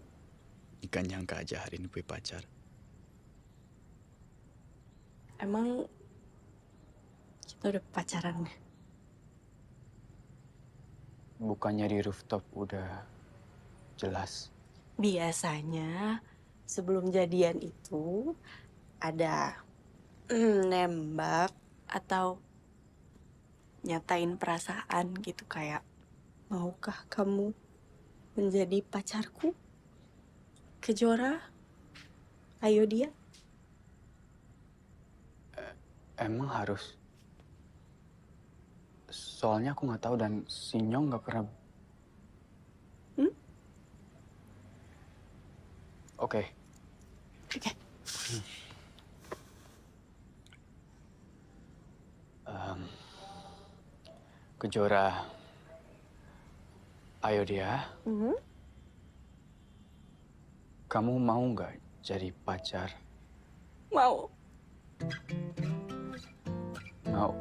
Ikan nyangka aja hari ini punya pacar. Emang kita udah pacaran? Bukannya di rooftop udah jelas. Biasanya sebelum jadian itu ada nembak atau nyatain perasaan gitu kayak maukah kamu menjadi pacarku? Kejora? Ayo dia. Emang harus? Soalnya aku nggak tahu dan si Nyong nggak pernah. Oke. Oke. Kejora, ayo dia. Kamu mau nggak jadi pacar? Mau. Mau.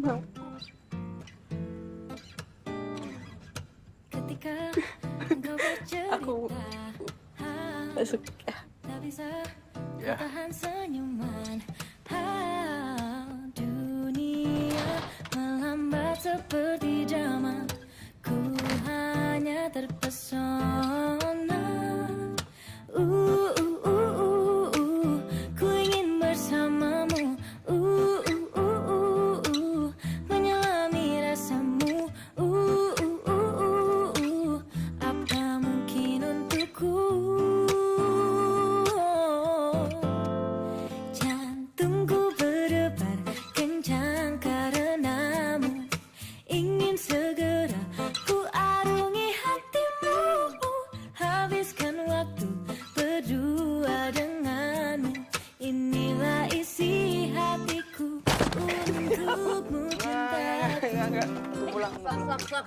Mau. Ketika engkau bercerita, Aku masuk ya. tak bisa Ya. tahan senyuman. Dunia melambat seperti drama. Ku hanya terpesona. Ku ingin bersamamu. Menyelami rasamu. Apa mungkin untukku? Jantungku berdebar kencang karenamu. Ingin segera ku arungi hatimu. Habiskan waktu berdua denganmu. Inilah isi hatiku untukmu cintaku. Enggak. Pulang. Slak.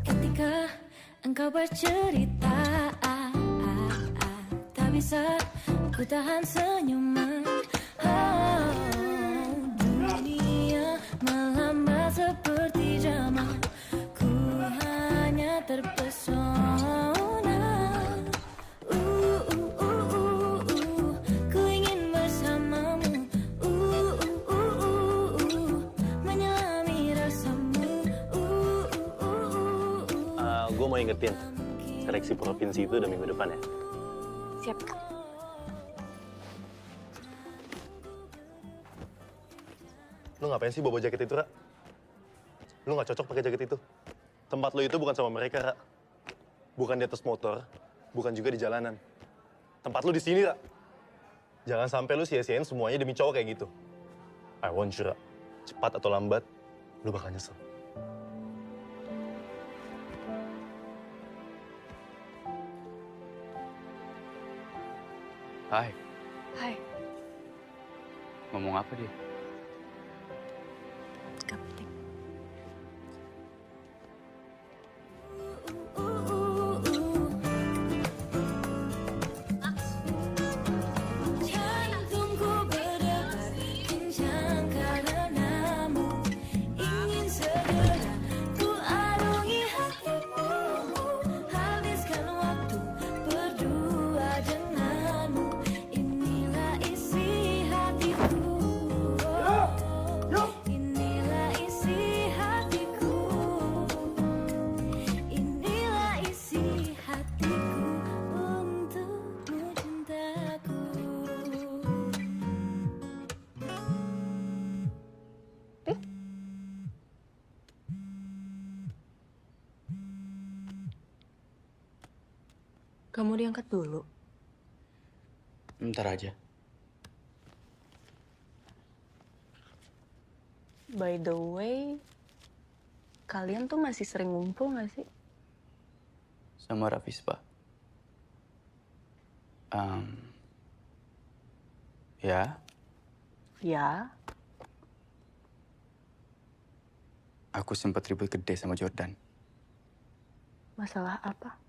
Ketika engkau bercerita, tak bisa ku tahan senyuman. Dunia melambat seperti drama. Ku hanya terpesona. Ku ingin bersamamu. Menyelami rasamu. Gue mau ingetin, seleksi provinsi itu udah minggu depan ya. Siap, Kak. Lu ngapain sih bawa jaket itu, Ra? Lu nggak cocok pakai jaket itu. Tempat lu itu bukan sama mereka, Ra. Bukan di atas motor, bukan juga di jalanan. Tempat lu di sini, Ra. Jangan sampai lu sia-siain semuanya demi cowok kayak gitu. I want you, Ra. Cepat atau lambat, lu bakal nyesel. Hai, Hai. ngomong apa dia? Gak penting. Jantungku berdebar kencang karenamu. Ingin segera ku arungi hatimu. Habiskan waktu berdua denganmu. Inilah isi hatiku. Inilah isi hatiku. Inilah isi hatiku untukmu cintaku. Kamu diangkat dulu. Ntar aja. By the way, kalian tuh masih sering ngumpul gak sih? Sama Rafispa. Ya, Ya. aku sempat ribut gede sama Jordan. Masalah apa?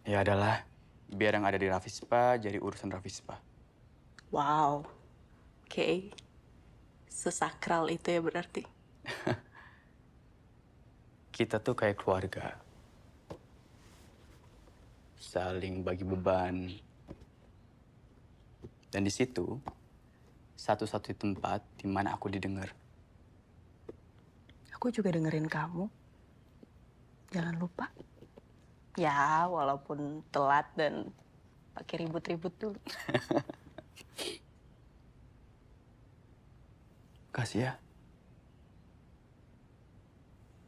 Ya adalah, biar yang ada di Rafispa jadi urusan Rafispa. Wow. Oke. Sesakral itu ya berarti. Kita tuh kayak keluarga. Saling bagi beban. Dan di situ, satu-satunya tempat di mana aku didengar. Aku juga dengerin kamu. Jangan lupa. Ya, walaupun telat dan pakai ribut-ribut dulu. Kasih ya.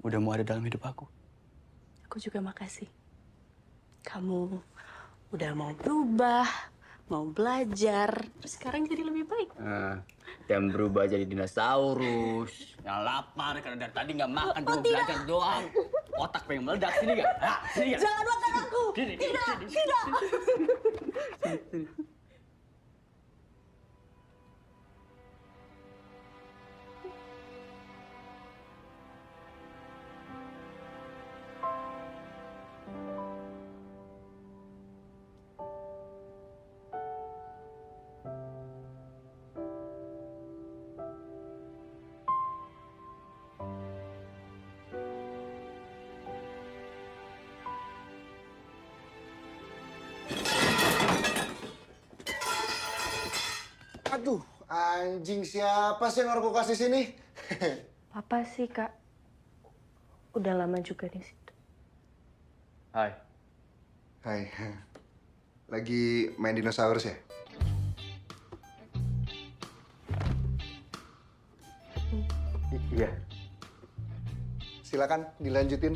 Udah mau ada dalam hidup aku. Aku juga makasih. Kamu udah mau berubah, mau belajar, terus sekarang jadi lebih baik. Dan berubah jadi dinosaurus. Yang lapar karena dari tadi nggak makan, cuma belajar doang. Otak pengen meledak, sini nggak? Sini nggak? Jangan makan aku! Sini. Tidak, tidak! Aduh, anjing siapa sih yang aku kasih sini? Papa sih, Kak. Udah lama juga di situ. Hai. Hai. Lagi main dinosaurus ya? Iya. Silakan dilanjutin.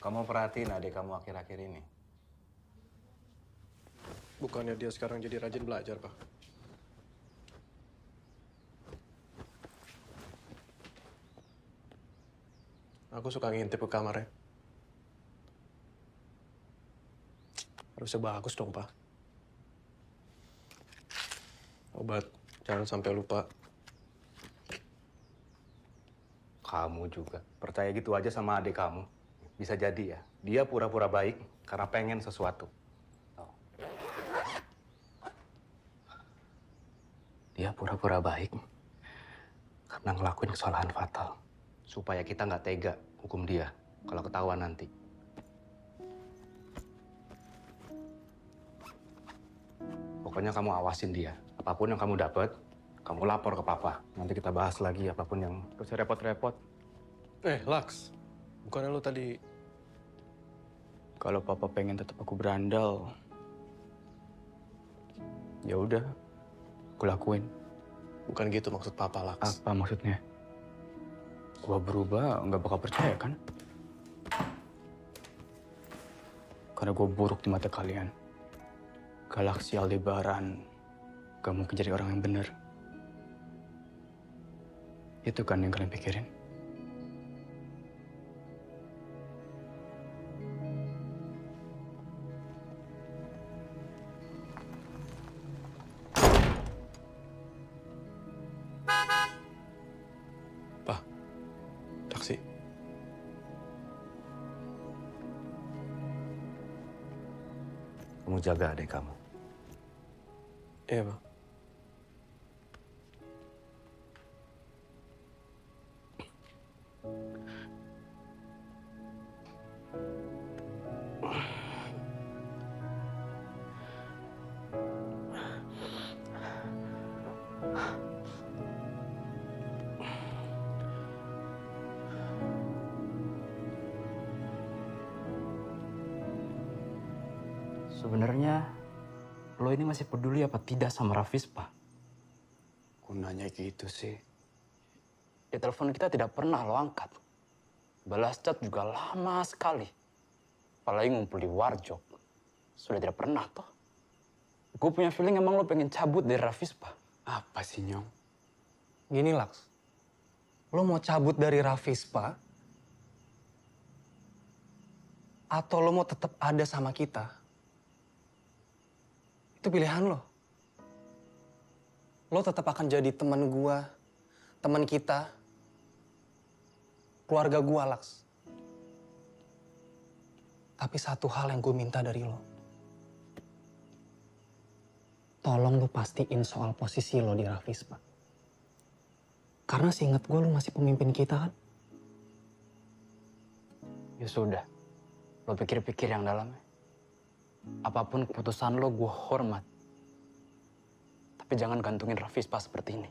Kamu perhatiin adik kamu akhir-akhir ini? Bukannya dia sekarang jadi rajin belajar, Pak? Aku suka ngintip ke kamarnya. Harusnya bagus dong, Pak. Obat, jangan sampai lupa. Kamu juga. Percaya gitu aja sama adik kamu. Bisa jadi ya, dia pura-pura baik karena pengen sesuatu. Dia pura-pura baik karena ngelakuin kesalahan fatal. Supaya kita nggak tega hukum dia kalau ketahuan nanti. Pokoknya kamu awasin dia. Apapun yang kamu dapat, kamu lapor ke papa. Nanti kita bahas lagi apapun yang... Gak usah repot-repot. Lux. Bukannya lu tadi... Kalau papa pengen tetap aku berandal, ya udah, aku lakuin. Bukan gitu maksud papa, Lux. Apa maksudnya? Gua berubah, nggak bakal percaya kan? Karena gua buruk di mata kalian. Galaksi Aldebaran gak mungkin jadi orang yang benar. Itu kan yang kalian pikirin. Taksi. Kamu jaga adik kamu. Iya, Pak. Sebenarnya lo ini masih peduli apa tidak sama Rafispa? Gunanya gitu sih. Ya telepon kita tidak pernah lo angkat. Balas chat juga lama sekali. Apalagi ngumpul di warjok. Sudah tidak pernah toh. Gue punya feeling emang lo pengen cabut dari Rafispa. Apa sih, Nyong? Gini, Laks. Lo mau cabut dari Rafispa? Atau lo mau tetap ada sama kita? Itu pilihan lo. Lo tetap akan jadi teman gua, teman kita, keluarga gua, Laks. Tapi satu hal yang gue minta dari lo. Tolong lo pastiin soal posisi lo di Rafispa. Karena seingat gue lo masih pemimpin kita kan? Ya sudah. Lo pikir-pikir yang dalamnya. Apapun keputusan lo, gue hormat. Tapi jangan gantungin Rafispa seperti ini.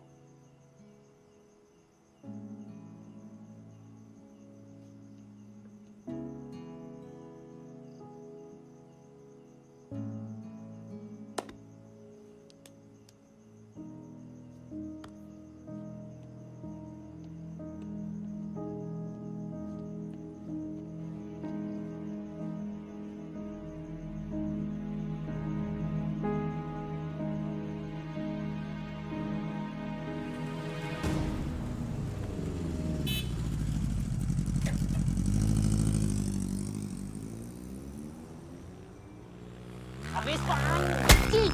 Rafispa anjing!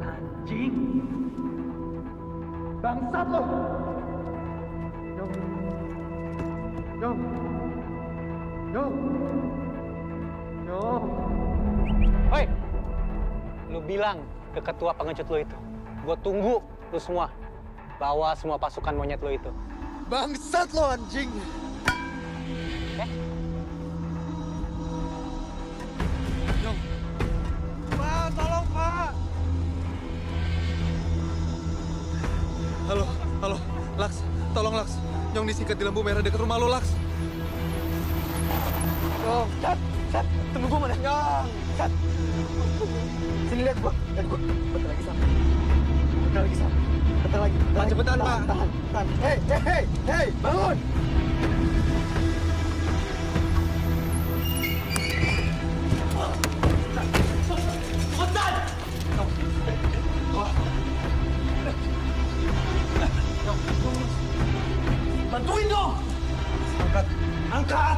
Anjing! Bangsat lo! Nyong! Nyong! Nyong! Nyong! Hoi! Lu bilang ke ketua pengecut lo itu. Gue tunggu lu semua. Bawa semua pasukan monyet lo itu. Bangsat lo anjing! Nyong! Pak, tolong Pak! Halo, Laks. Tolong Laks. Nyong disikat di lampu merah dekat rumah lo, Laks. Nyong, Sat, tunggu gue mana? Nyong, Sat. Sini lihat gua. Bentar lagi sampai. Bentar lagi. Pak, cepetan, Pak. Tahan. Hei, bangun. Cepetan! Bantuin dong! Angkat!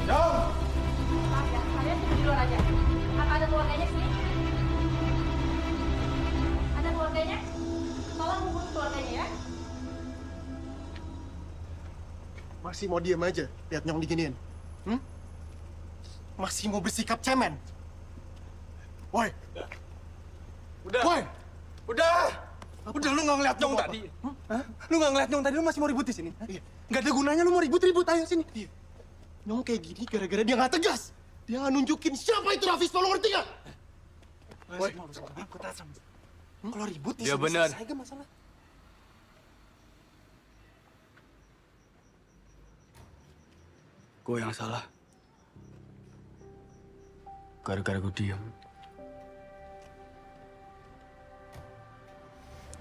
Nyong! Kalian tunggu di luar aja. Apa ada keluarganya sini? Ada keluarganya? Tolong hubungi keluarganya ya. Masih mau diem aja lihat Nyong diginiin? Masih mau bersikap cemen? Woi! Udah lu nggak ngeliat Nyong tadi? Lu nggak ngeliat Nyong tadi, lu masih mau ribut di sini? Nggak ada gunanya lu mau ribut-ribut, ayo sini. Nyong kayak gini gara-gara dia nggak tegas. Dia nggak nunjukin siapa itu Rafispa, lo ngerti nggak? Woi, kalau ribut Dia benar. selesai aja masalah. Gue yang salah. Gara-gara gue diam.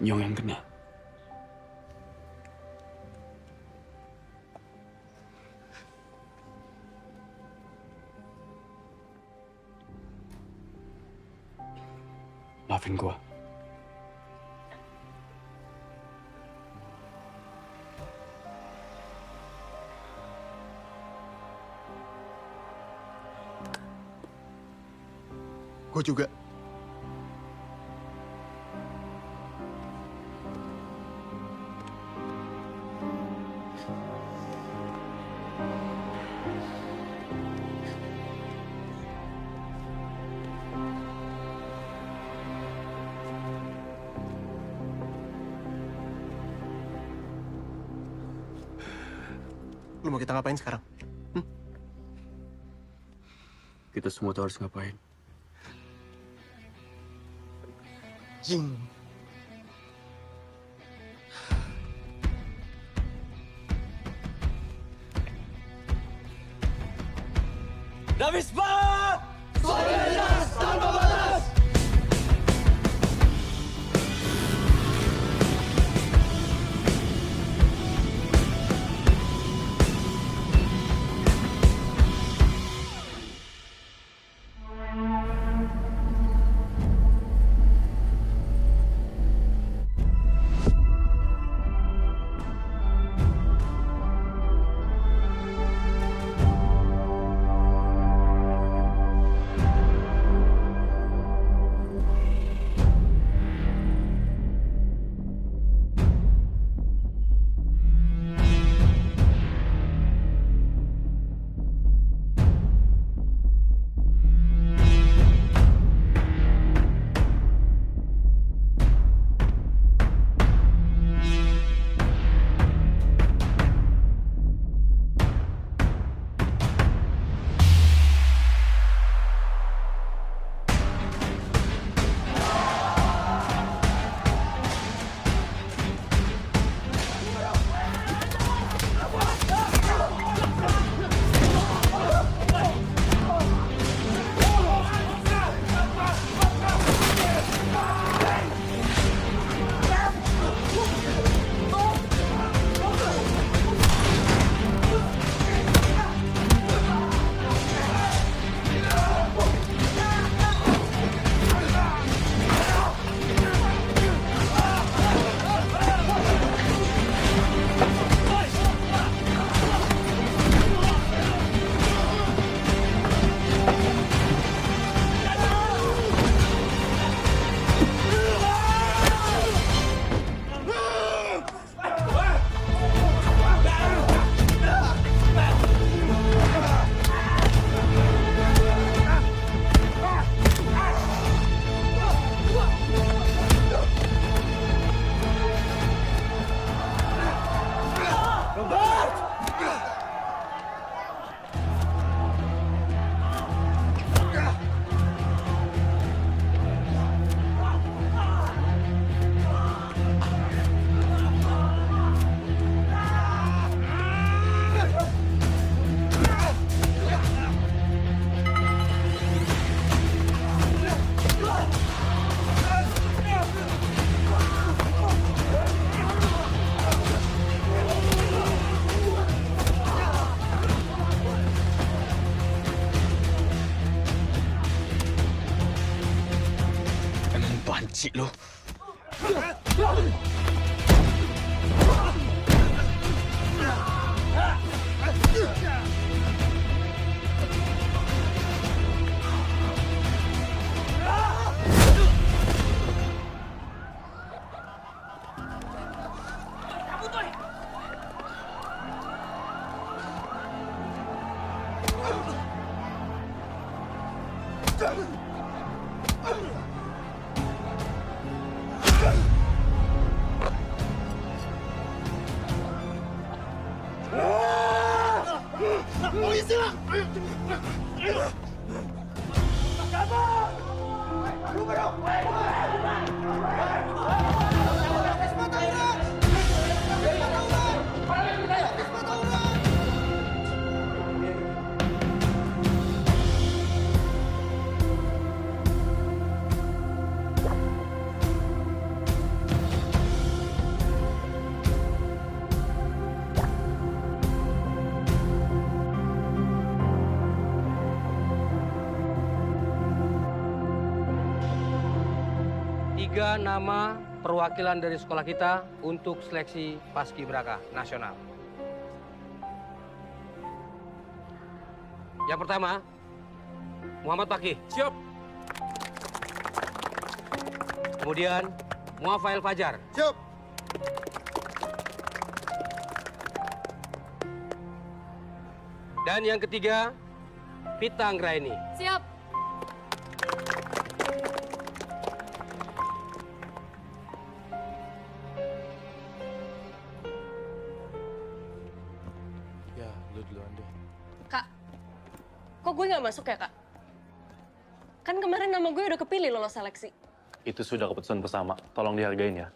Nyong yang kena. Maafin gue. Gue juga. Lu mau kita ngapain sekarang? Kita semua tahu harus ngapain. Jing. Davis Pak! Solidaritas tanpa batas! Banci lo. Polisi lah! Kabur! Tiga nama perwakilan dari sekolah kita untuk seleksi Paskibraka nasional. Yang pertama, Muhammad Fakih. Siap. Kemudian, Muafail Fajar. Siap. Dan yang ketiga, Pita Anggraini. Siap. Ya, lu duluan deh. Kak, kok gue nggak masuk ya, Kak? Kan kemarin nama gue udah kepilih lolos seleksi. Itu sudah keputusan bersama. Tolong dihargain ya.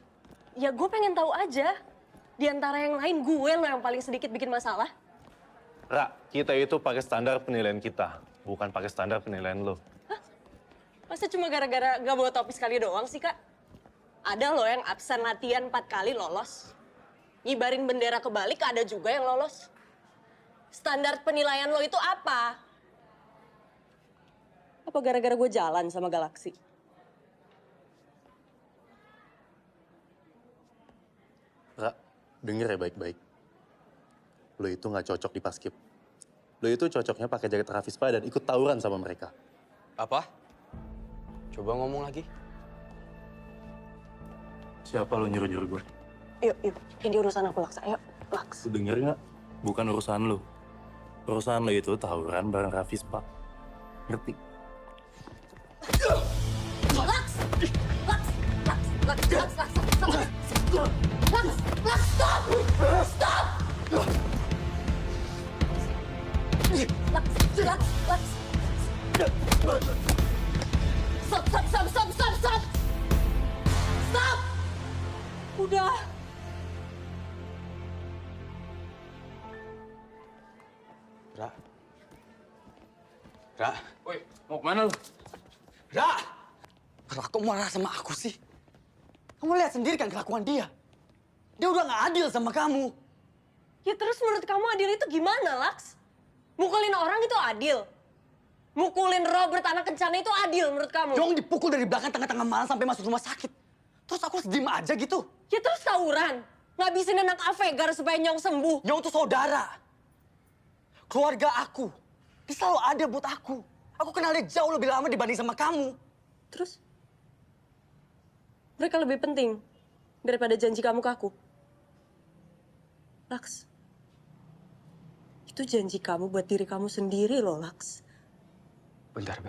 Ya gue pengen tahu aja. Di antara yang lain gue lo yang paling sedikit bikin masalah. Ra, kita itu pakai standar penilaian kita, bukan pakai standar penilaian lo. Masa cuma gara-gara gak bawa topi sekali doang sih, Kak? Ada loh yang absen latihan 4 kali lolos. Ngibarin bendera kebalik ada juga yang lolos. Standar penilaian lo itu apa? Apa gara-gara gue jalan sama Galaksi? Ra, denger ya baik-baik. Lo itu nggak cocok di Paskib. Lo itu cocoknya pakai jaket Rafispa dan ikut tawuran sama mereka. Apa? Coba ngomong lagi. Siapa lo nyuruh-nyuruh gue? Yuk. Ini urusan aku, Laks. Ayo, Laks. Lo denger nggak? Bukan urusan lo. Urusan lo itu tawuran bareng Rafispa. Ngerti? Laks! Laks, stop! Stop! Laks. Stop! Stop! Udah. Ra. Woi, mau kemana lu? Ra! Kenapa kok marah sama aku sih? Kamu lihat sendiri kan kelakuan dia. Dia udah nggak adil sama kamu. Ya terus menurut kamu adil itu gimana, Laks? Mukulin orang itu adil? Mukulin Robert anak kencana itu adil menurut kamu? Yong dipukul dari belakang tengah-tengah malam sampai masuk rumah sakit. Terus aku harus diem aja gitu? Ya terus tawuran. Ngabisin anak Avegar supaya Nyong sembuh. Nyong tuh saudara. Keluarga aku. Dia selalu ada buat aku. Aku kenal dia jauh lebih lama dibanding sama kamu. Terus? Mereka lebih penting daripada janji kamu ke aku. Laks. Itu janji kamu buat diri kamu sendiri loh, Laks. Bentar.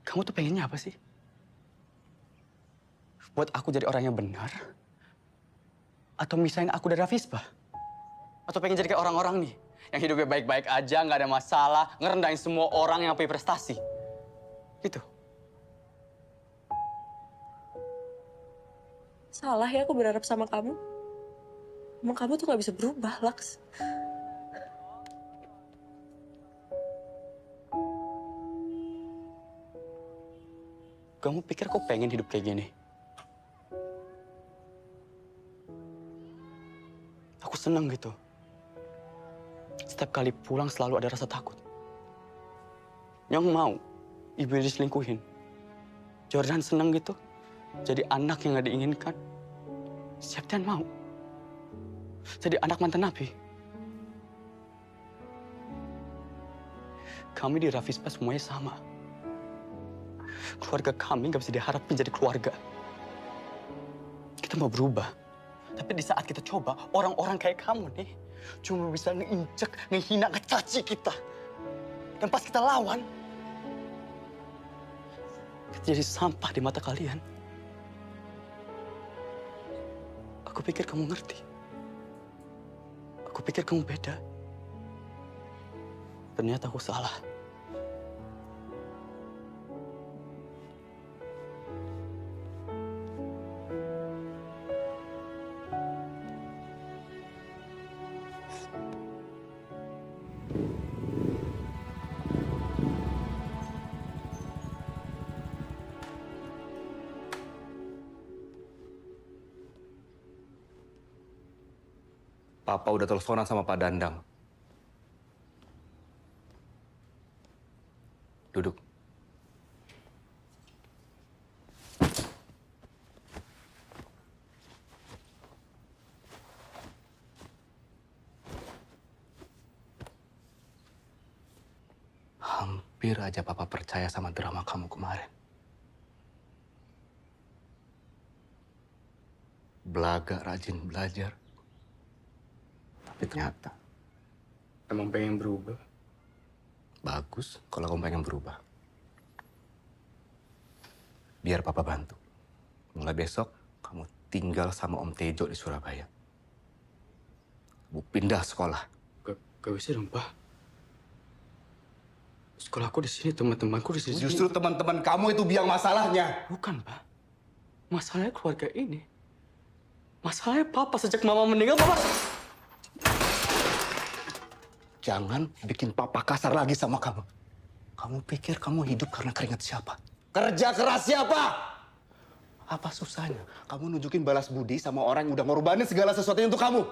Kamu tuh pengennya apa sih? Buat aku jadi orang yang benar? Atau misahin aku dari Rafispa? Atau pengen jadi kayak orang-orang nih, yang hidupnya baik-baik aja, nggak ada masalah, ngerendahin semua orang yang punya prestasi. Gitu. Salah ya aku berharap sama kamu. Emang kamu tuh gak bisa berubah, Laks. Kamu pikir kok pengen hidup kayak gini? Aku seneng gitu. Setiap kali pulang selalu ada rasa takut. Nyong mau ibunya diselingkuhin. Jordan seneng gitu. Jadi anak yang gak diinginkan. Septian mau. Jadi anak mantan Nabi. Kami di Rafispa semuanya sama. Keluarga kami gak bisa diharapin jadi keluarga. Kita mau berubah. Tapi di saat kita coba, orang-orang kayak kamu nih cuma bisa ngeinjek, ngehina, ngecaci kita. Dan pas kita lawan, kita jadi sampah di mata kalian. Aku pikir kamu ngerti. Aku pikir kamu beda. Ternyata aku salah. Papa udah teleponan sama Pak Dandang. Duduk. Hampir aja Papa percaya sama drama kamu kemarin. Belaga rajin belajar. Tapi ternyata... Emang pengen berubah? Bagus kalau kamu pengen berubah. Biar Papa bantu. Mulai besok, kamu tinggal sama Om Tejo di Surabaya. Kamu pindah sekolah. Gak bisa dong, Pak. Sekolahku di sini, teman-temanku di sini. Justru teman-teman kamu itu biang masalahnya. Bukan, Pak. Masalahnya keluarga ini. Masalahnya Papa sejak Mama meninggal, Papa. Jangan bikin Papa kasar lagi sama kamu. Kamu pikir kamu hidup karena keringat siapa? Kerja keras siapa? Apa susahnya kamu nunjukin balas budi sama orang yang udah ngorbanin segala sesuatunya untuk kamu?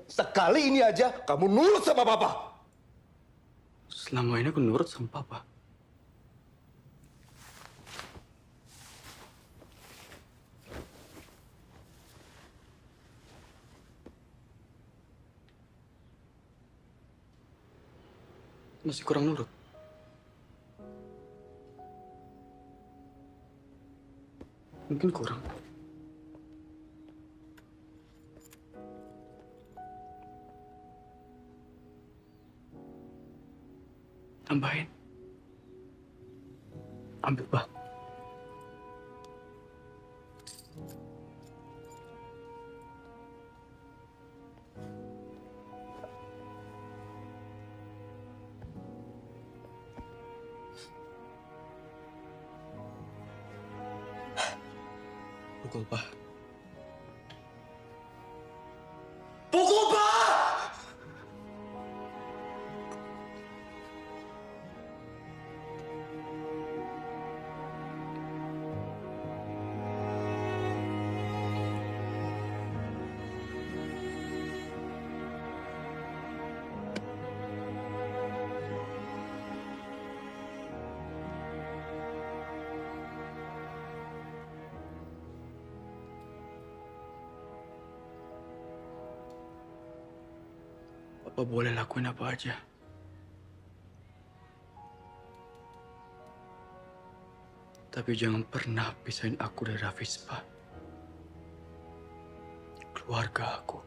Sekali ini aja kamu nurut sama Papa. Selama ini aku nurut sama Papa. Masih kurang nurut. Mungkin kurang. Tambahin. Ambil, Pak. Pukul, Pak. Pukul, Pak! Papa boleh lakuin apa aja. Tapi jangan pernah pisahin aku dari Hafiz, Pak. Keluarga aku.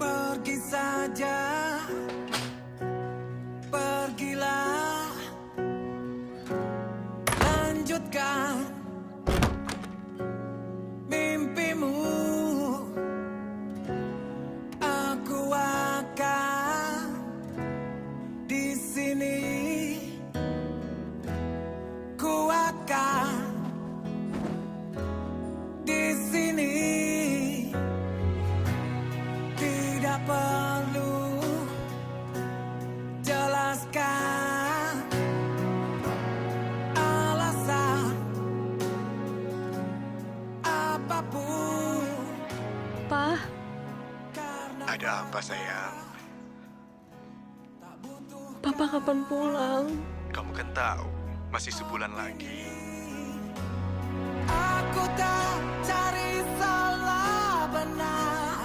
Pergi saja, pergilah, lanjutkan mimpimu. Aku akan di sini, ku akan di sini. Tidak perlu jelaskan alasan apapun. Pa. Ada apa, sayang? Papa kapan pulang? Kamu kan tahu, masih sebulan lagi. Aku tak cari salah benar.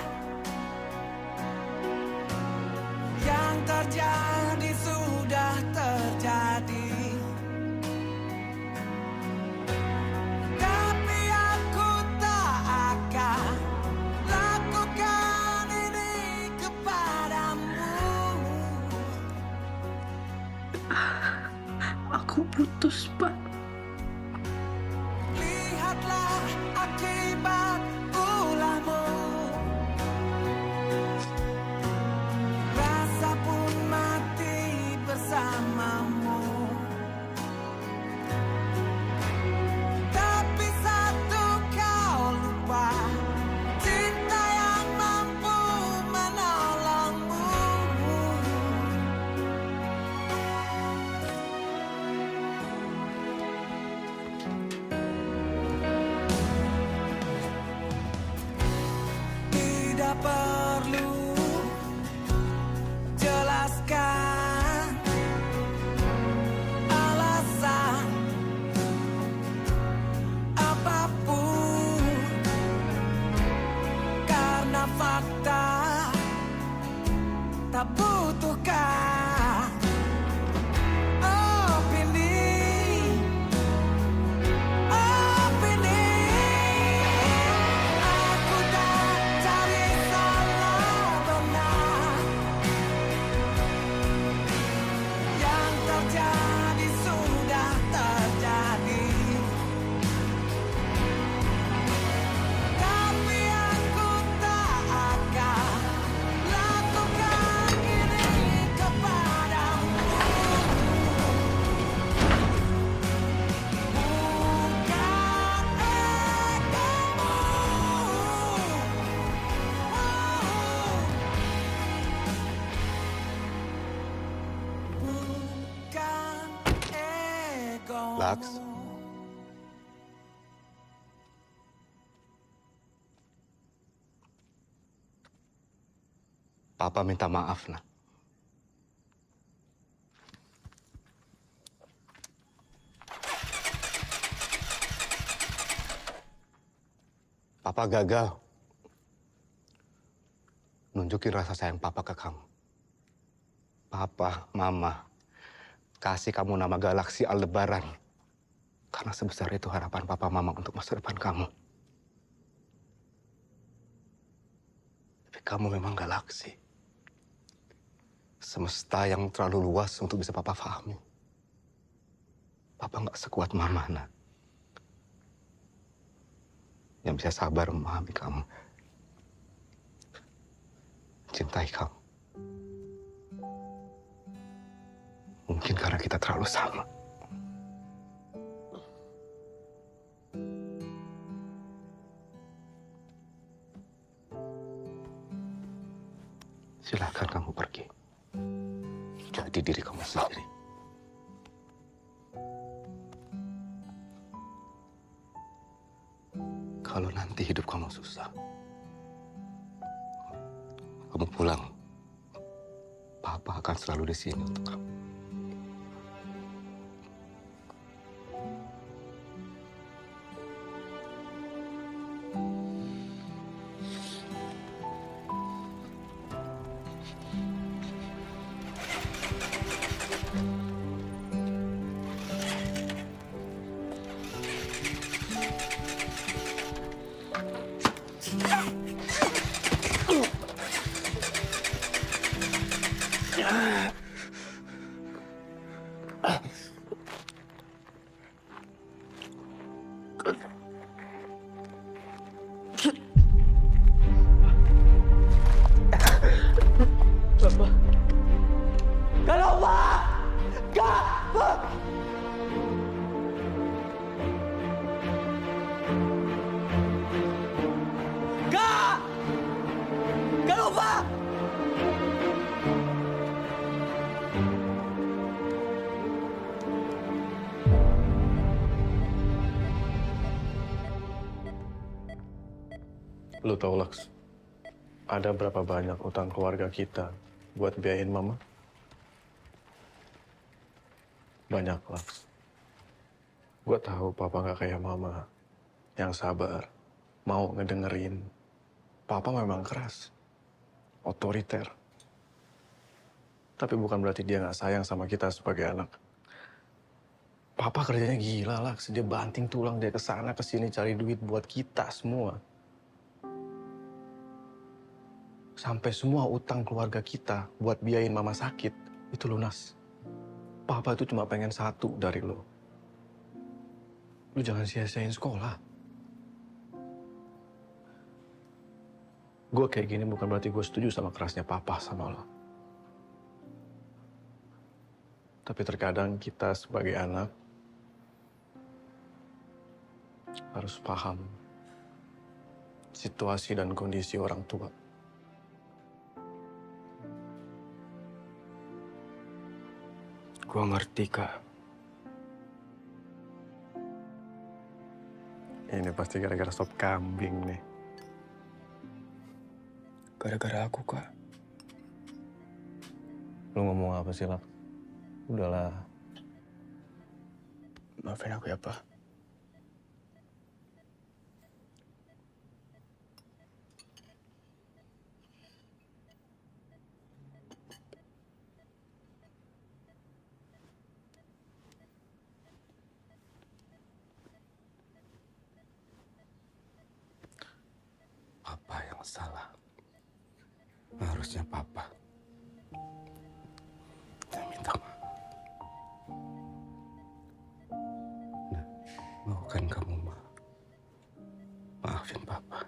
Yang terjadi sudah terjadi. Tapi aku tak akan lakukan ini kepadamu. Aku putus, Pak. Lihatlah akibat ulahmu. Rasa pun mati bersamamu. Tapi satu kau lupa, cinta yang mampu menolongmu. Tidak perlu jelaskan Laks. Papa minta maaf, nak. Papa gagal nunjukin rasa sayang Papa ke kamu. Papa, Mama, kasih kamu nama Galaksi Aldebaran. Karena sebesar itu harapan Papa Mama untuk masa depan kamu. Tapi kamu memang galaksi. Semesta yang terlalu luas untuk bisa Papa pahami. Papa nggak sekuat Mama, nak. Yang bisa sabar memahami kamu. Cintai kamu. Mungkin karena kita terlalu sama. Silakan kamu pergi. Jadi diri kamu sendiri. Kalau nanti hidup kamu susah, kamu pulang. Papa akan selalu di sini untuk kamu. Lu tau, Laks, ada berapa banyak utang keluarga kita buat biayain Mama? Banyak, Laks. Gua tahu Papa nggak kayak Mama, yang sabar, mau ngedengerin. Papa memang keras, otoriter. Tapi bukan berarti dia nggak sayang sama kita sebagai anak. Papa kerjanya gila, Laks. Dia banting tulang, dia kesana kesini cari duit buat kita semua. Sampai semua utang keluarga kita buat biayain Mama sakit, itu lunas. Papa itu cuma pengen satu dari lo. Lu jangan sia-siain sekolah. Gue kayak gini bukan berarti gue setuju sama kerasnya Papa sama lo. Tapi terkadang kita sebagai anak harus paham situasi dan kondisi orang tua. Gua ngerti, Kak. Ini pasti gara-gara sop kambing nih. Gara-gara aku, Kak. Lu ngomong apa sih, Lak? Udahlah. Maafin aku ya, Pak. Papa yang salah. Harusnya Papa yang minta maaf. Nah, mau kan kamu maafin Papa?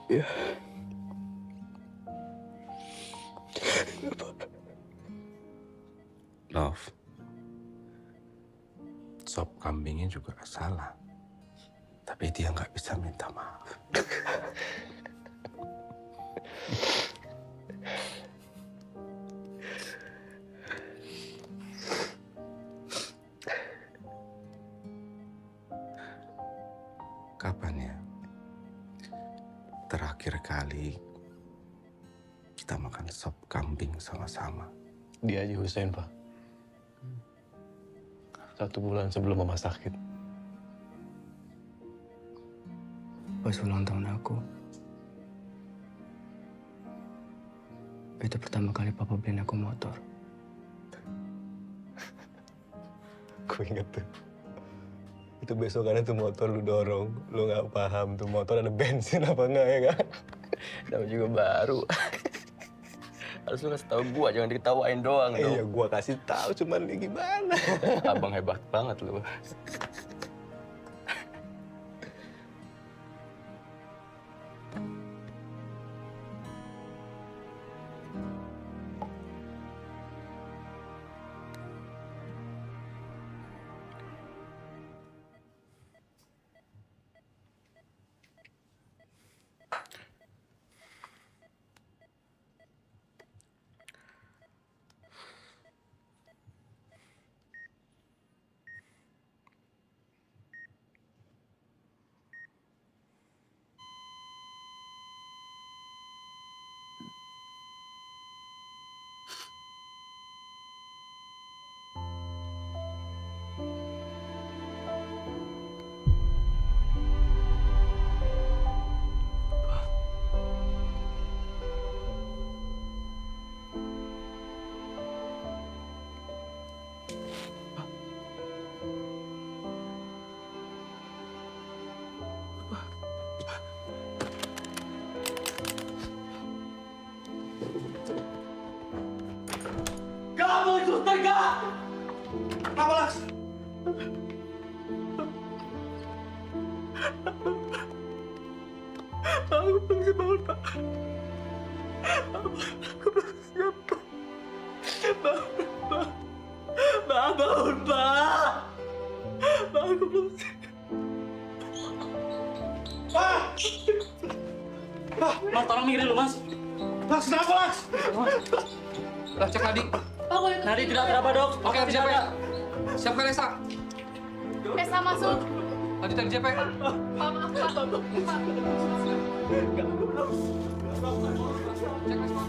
Ya. Love. Sop kambingnya juga salah. Tapi dia nggak bisa minta maaf. Kapan ya terakhir kali kita makan sop kambing sama-sama? Dia Haji Hussein, Pak. 1 bulan sebelum mama sakit. Pas ulang tahun aku. Itu pertama kali papa beliin aku motor. Gue inget tuh. Itu besokannya tuh motor lu dorong. Lu gak paham tuh motor ada bensin apa enggak ya kan? Namanya juga baru. Harus lu kasih tahu gua, jangan diketawain doang dong. Iya, gua kasih tahu, cuman ini gimana? Abang hebat banget lu. Kamu suster gak? Apa Laks? Aku belum siap bangun, Pak. Aku belum siap, Pak. Bangun, Pak. Bangun, Pak. Aku belum siap. Pak! Pak! Mas, tolong mikirin lu, Mas. Laks, kenapa, Laks? Lah, cek Nadi. Nadi tidak apa-apa, Dok. Oke, RJP. Siapkan Lesa. Esa masuk. Lanjut RJP. Pak, maaf, Pak. Cek Lesa.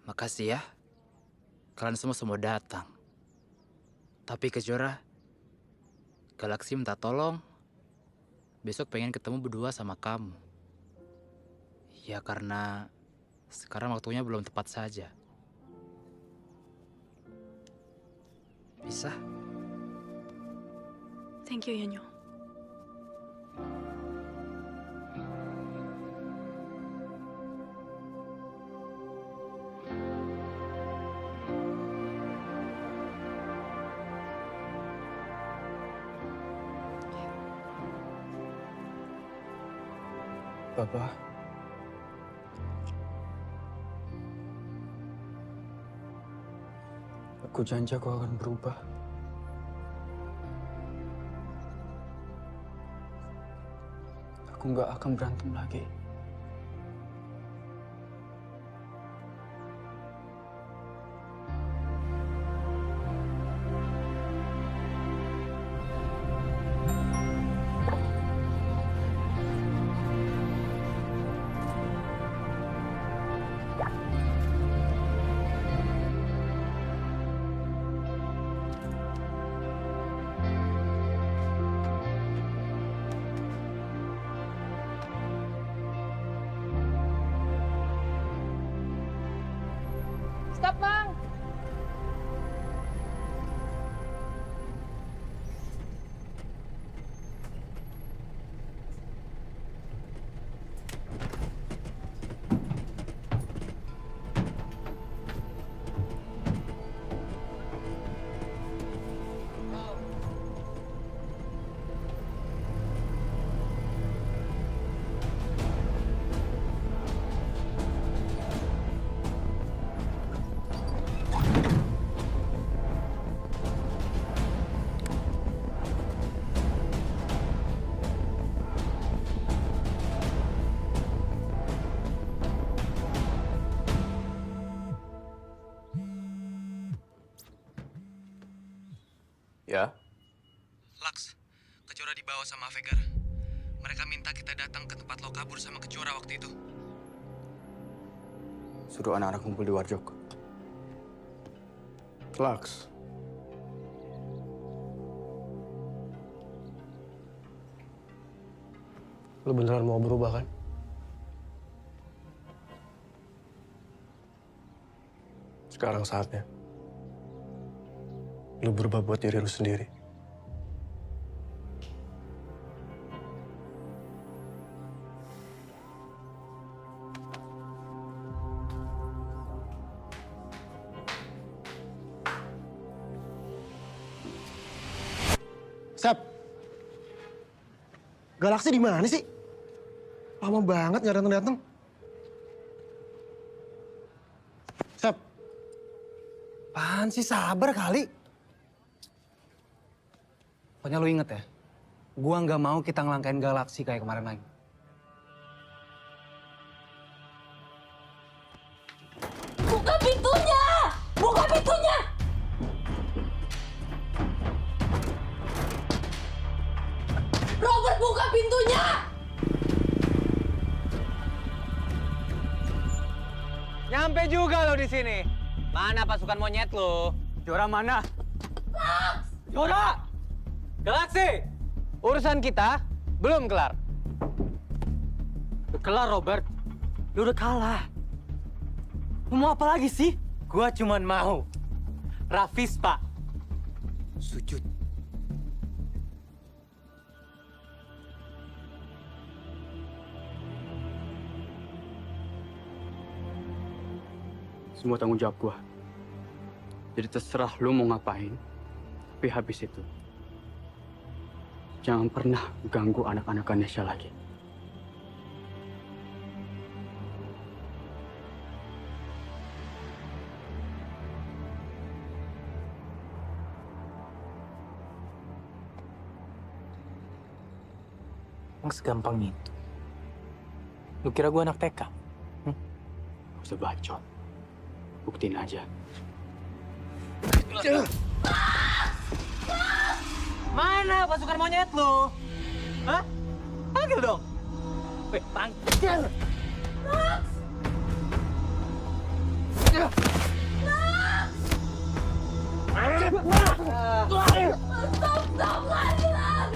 Makasih ya. Kalian semua datang. Tapi Kejora, Galaksi minta tolong. Besok pengen ketemu berdua sama kamu. Ya karena sekarang waktunya belum tepat saja. Bisa? Thank you, Yanyo. Papa. Aku janji aku akan berubah. Aku nggak akan berantem lagi. Stop, Bang. Ya, Laks, Kecora dibawa sama Avegar. Mereka minta kita datang ke tempat lo kabur sama Kecora waktu itu. suruh anak-anak kumpul di Warjok. Laks. Lu beneran mau berubah kan? Sekarang saatnya. Lu berubah buat diri lu sendiri. Sep. Galaksi di mana sih? Lama banget nggak datang-datang. Sep. Apaan sih, sabar kali. Pokoknya lu inget ya, gua nggak mau kita ngelangkain Galaksi kayak kemarin lagi. Buka pintunya! Buka pintunya! Robert, buka pintunya! Nyampe juga lo di sini. Mana pasukan monyet lo? Jora mana? Jora! Galaksi! Urusan kita belum kelar. Udah kelar, Robert. Lu udah kalah. Lu mau apa lagi sih? Gua cuman mau Rafis, Pak. Sujud. Semua tanggung jawab gua. Jadi terserah lu mau ngapain, tapi habis itu jangan pernah ganggu anak-anak Ganesha lagi. Emang segampang itu? Lu kira gua anak TK? Gak usah bacot. Buktiin aja. Mana pasukan monyet lu? Hah? Panggil dong. Weh, panggil. Stop, lari, Max!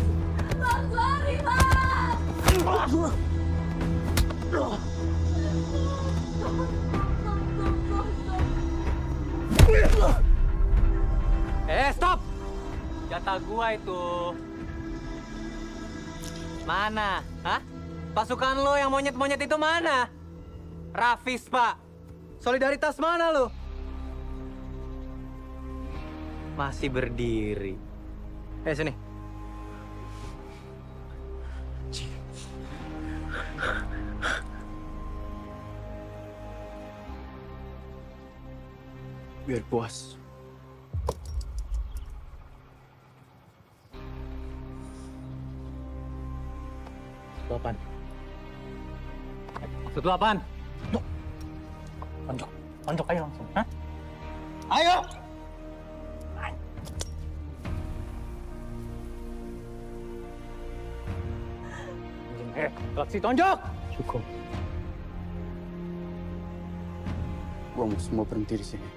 Max, lari, Max! Stop! Jatah gua itu. Mana? Hah? Pasukan lo yang monyet-monyet itu mana? Rafis, Pak. Solidaritas mana lo? Masih berdiri. Sini. Biar puas. Itu apaan? Maksud lu apaan? Tonjok aja langsung. Hah? Ayo! Galaksi tonjok! Cukup. Gua mau semua berhenti di sini.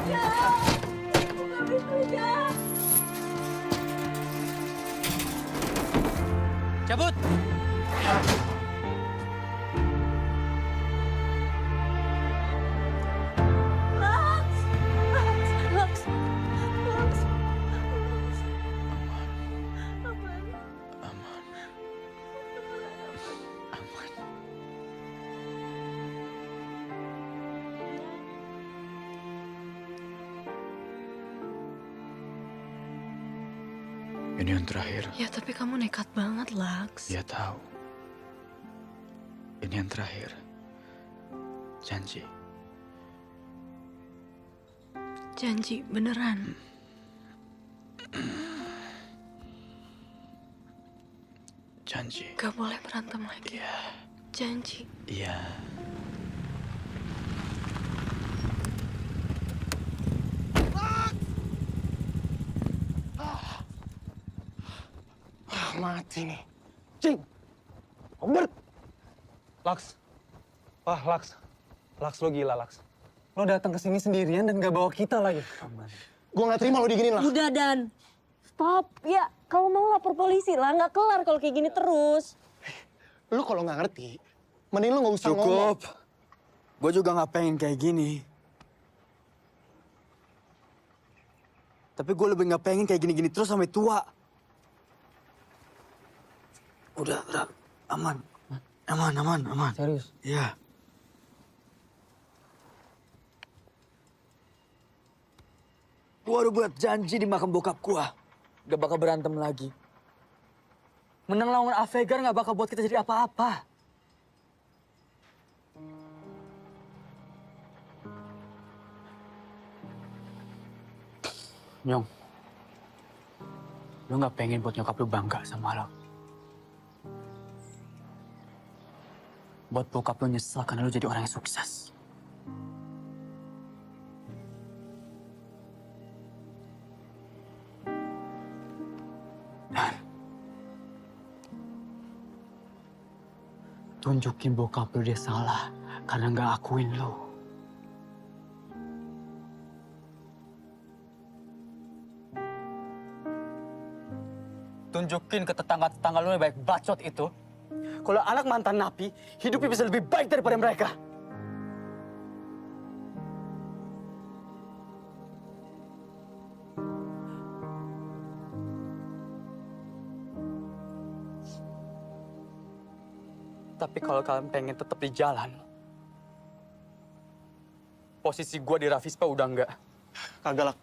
Buka pintunya. Cabut! Lux! Lux! Lux! Ini yang terakhir. Ya tapi kamu nekat banget, Lux. Ya tahu. Ini yang terakhir. Janji. Janji, beneran. Janji. Gak boleh berantem lagi. Iya. Janji. Iya. Mati nih. Cing. Robert. Lux. Wah, Lux. Lux, lo gila, Lux. Lo datang ke sini sendirian dan gak bawa kita lagi. Gue gak terima lo diginin lah. Udah, Dan. Stop. Ya, kalau mau lapor polisi lah. Nggak kelar kalau kayak gini terus. Lu kalau nggak ngerti, mending lu nggak usah ngomong. Cukup. Gue juga nggak pengen kayak gini. Tapi gue lebih nggak pengen kayak gini-gini terus sampai tua. Udah, aman. Aman. Serius? Iya. Gue udah buat janji di makam bokap gue. Gak bakal berantem lagi. Menang lawan Avegar gak bakal buat kita jadi apa-apa. Nyong, lu gak pengen buat nyokap lu bangga sama lo. Buat bokap lu nyesel karena lu jadi orang yang sukses. Dan tunjukin bokap lu dia salah karena gak akuin lu. Tunjukin ke tetangga-tetangga lu yang baik bacot itu, kalau anak mantan napi, hidupnya bisa lebih baik daripada mereka. Tapi kalau kalian pengen tetap di jalan, posisi gua di Rafispa udah enggak. Kagak lah.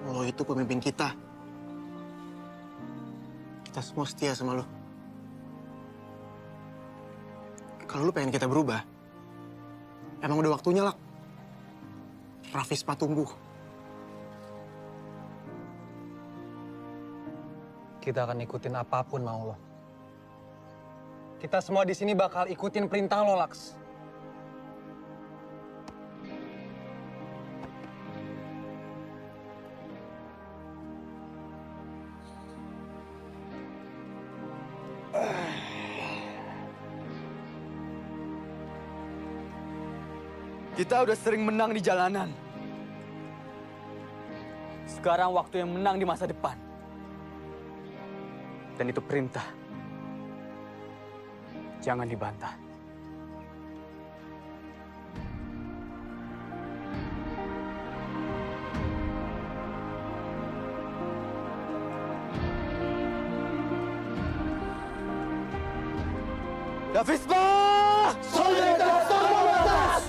Lo itu pemimpin kita. Kita semua setia sama lo. Kalau lo pengen kita berubah, emang udah waktunya lah. Rafispa tumbuh. Kita akan ikutin apapun mau lo. Kita semua di sini bakal ikutin perintah lo, Lux. Kita udah sering menang di jalanan. Sekarang waktu yang menang di masa depan. Dan itu perintah. Jangan dibantah. Rafispa! Solidaritas Solidaritas!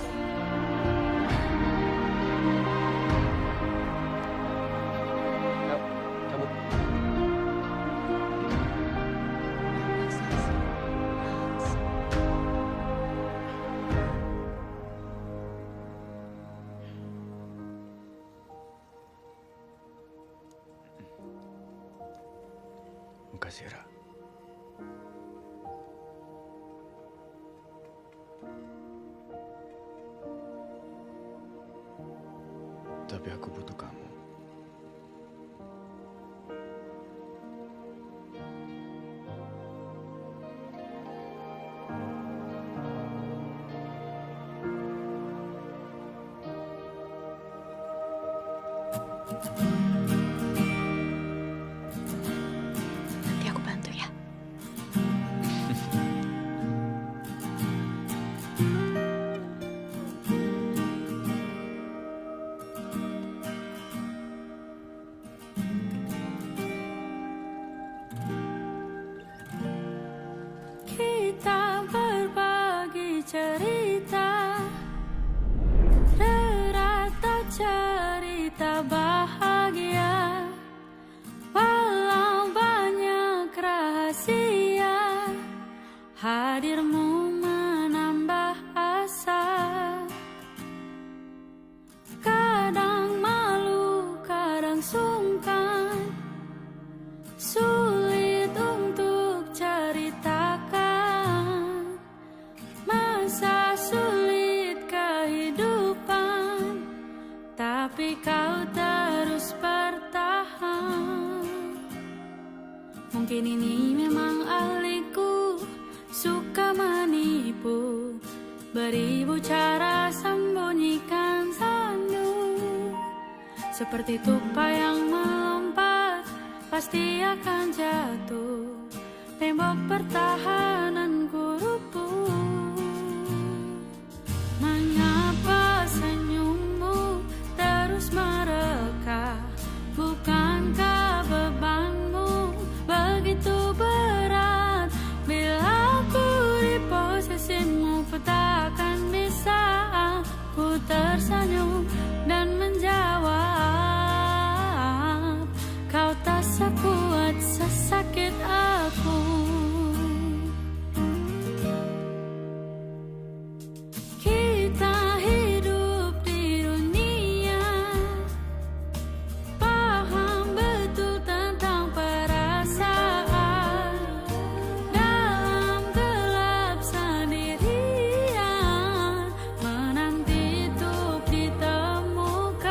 Makasih, Ra. Tapi aku butuh kamu. hadirmu menambah asa. Kadang malu, kadang sungkan, sulit untuk ceritakan masa sulit kehidupan, tapi kau terus bertahan. Mungkin ini memang ahliku, suka menipu, beribu cara sembunyikan sandu. Seperti tupai yang melompat, pasti akan jatuh, tembok pertahananku rubuh. Mengapa senyummu terus mereka? Bukankah bebanmu begitu berat? Bila aku di posisimu, ku takkan bisa. Ku tersenyum dan menjawab, kau tak sekuat sesakit aku. Kita hidup di dunia, paham betul tentang perasaan. Dalam gelap sendirian, menanti untuk ditemukan.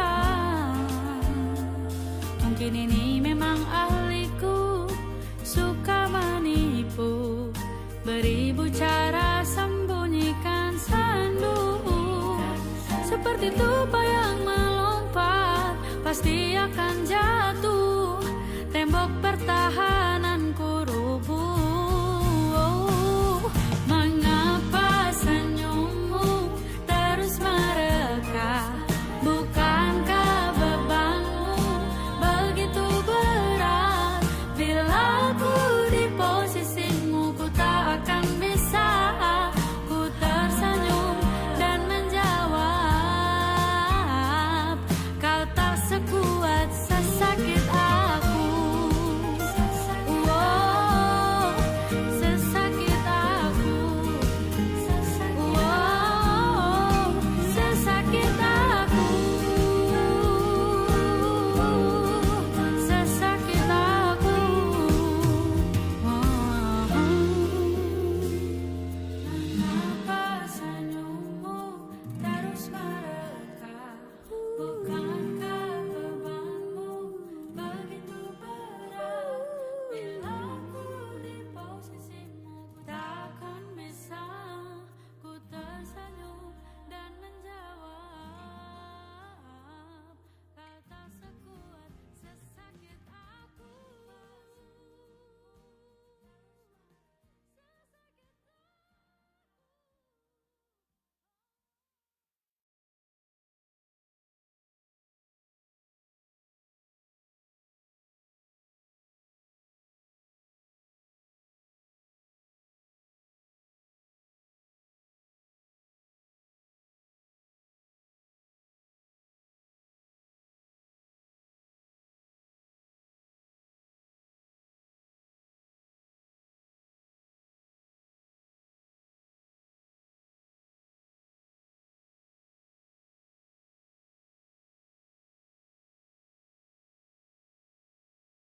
Mungkin ini memang ahliku, suka menipu, beribu cara sembunyikan sandu. Seperti tupai yang melompat, pasti akan jatuh,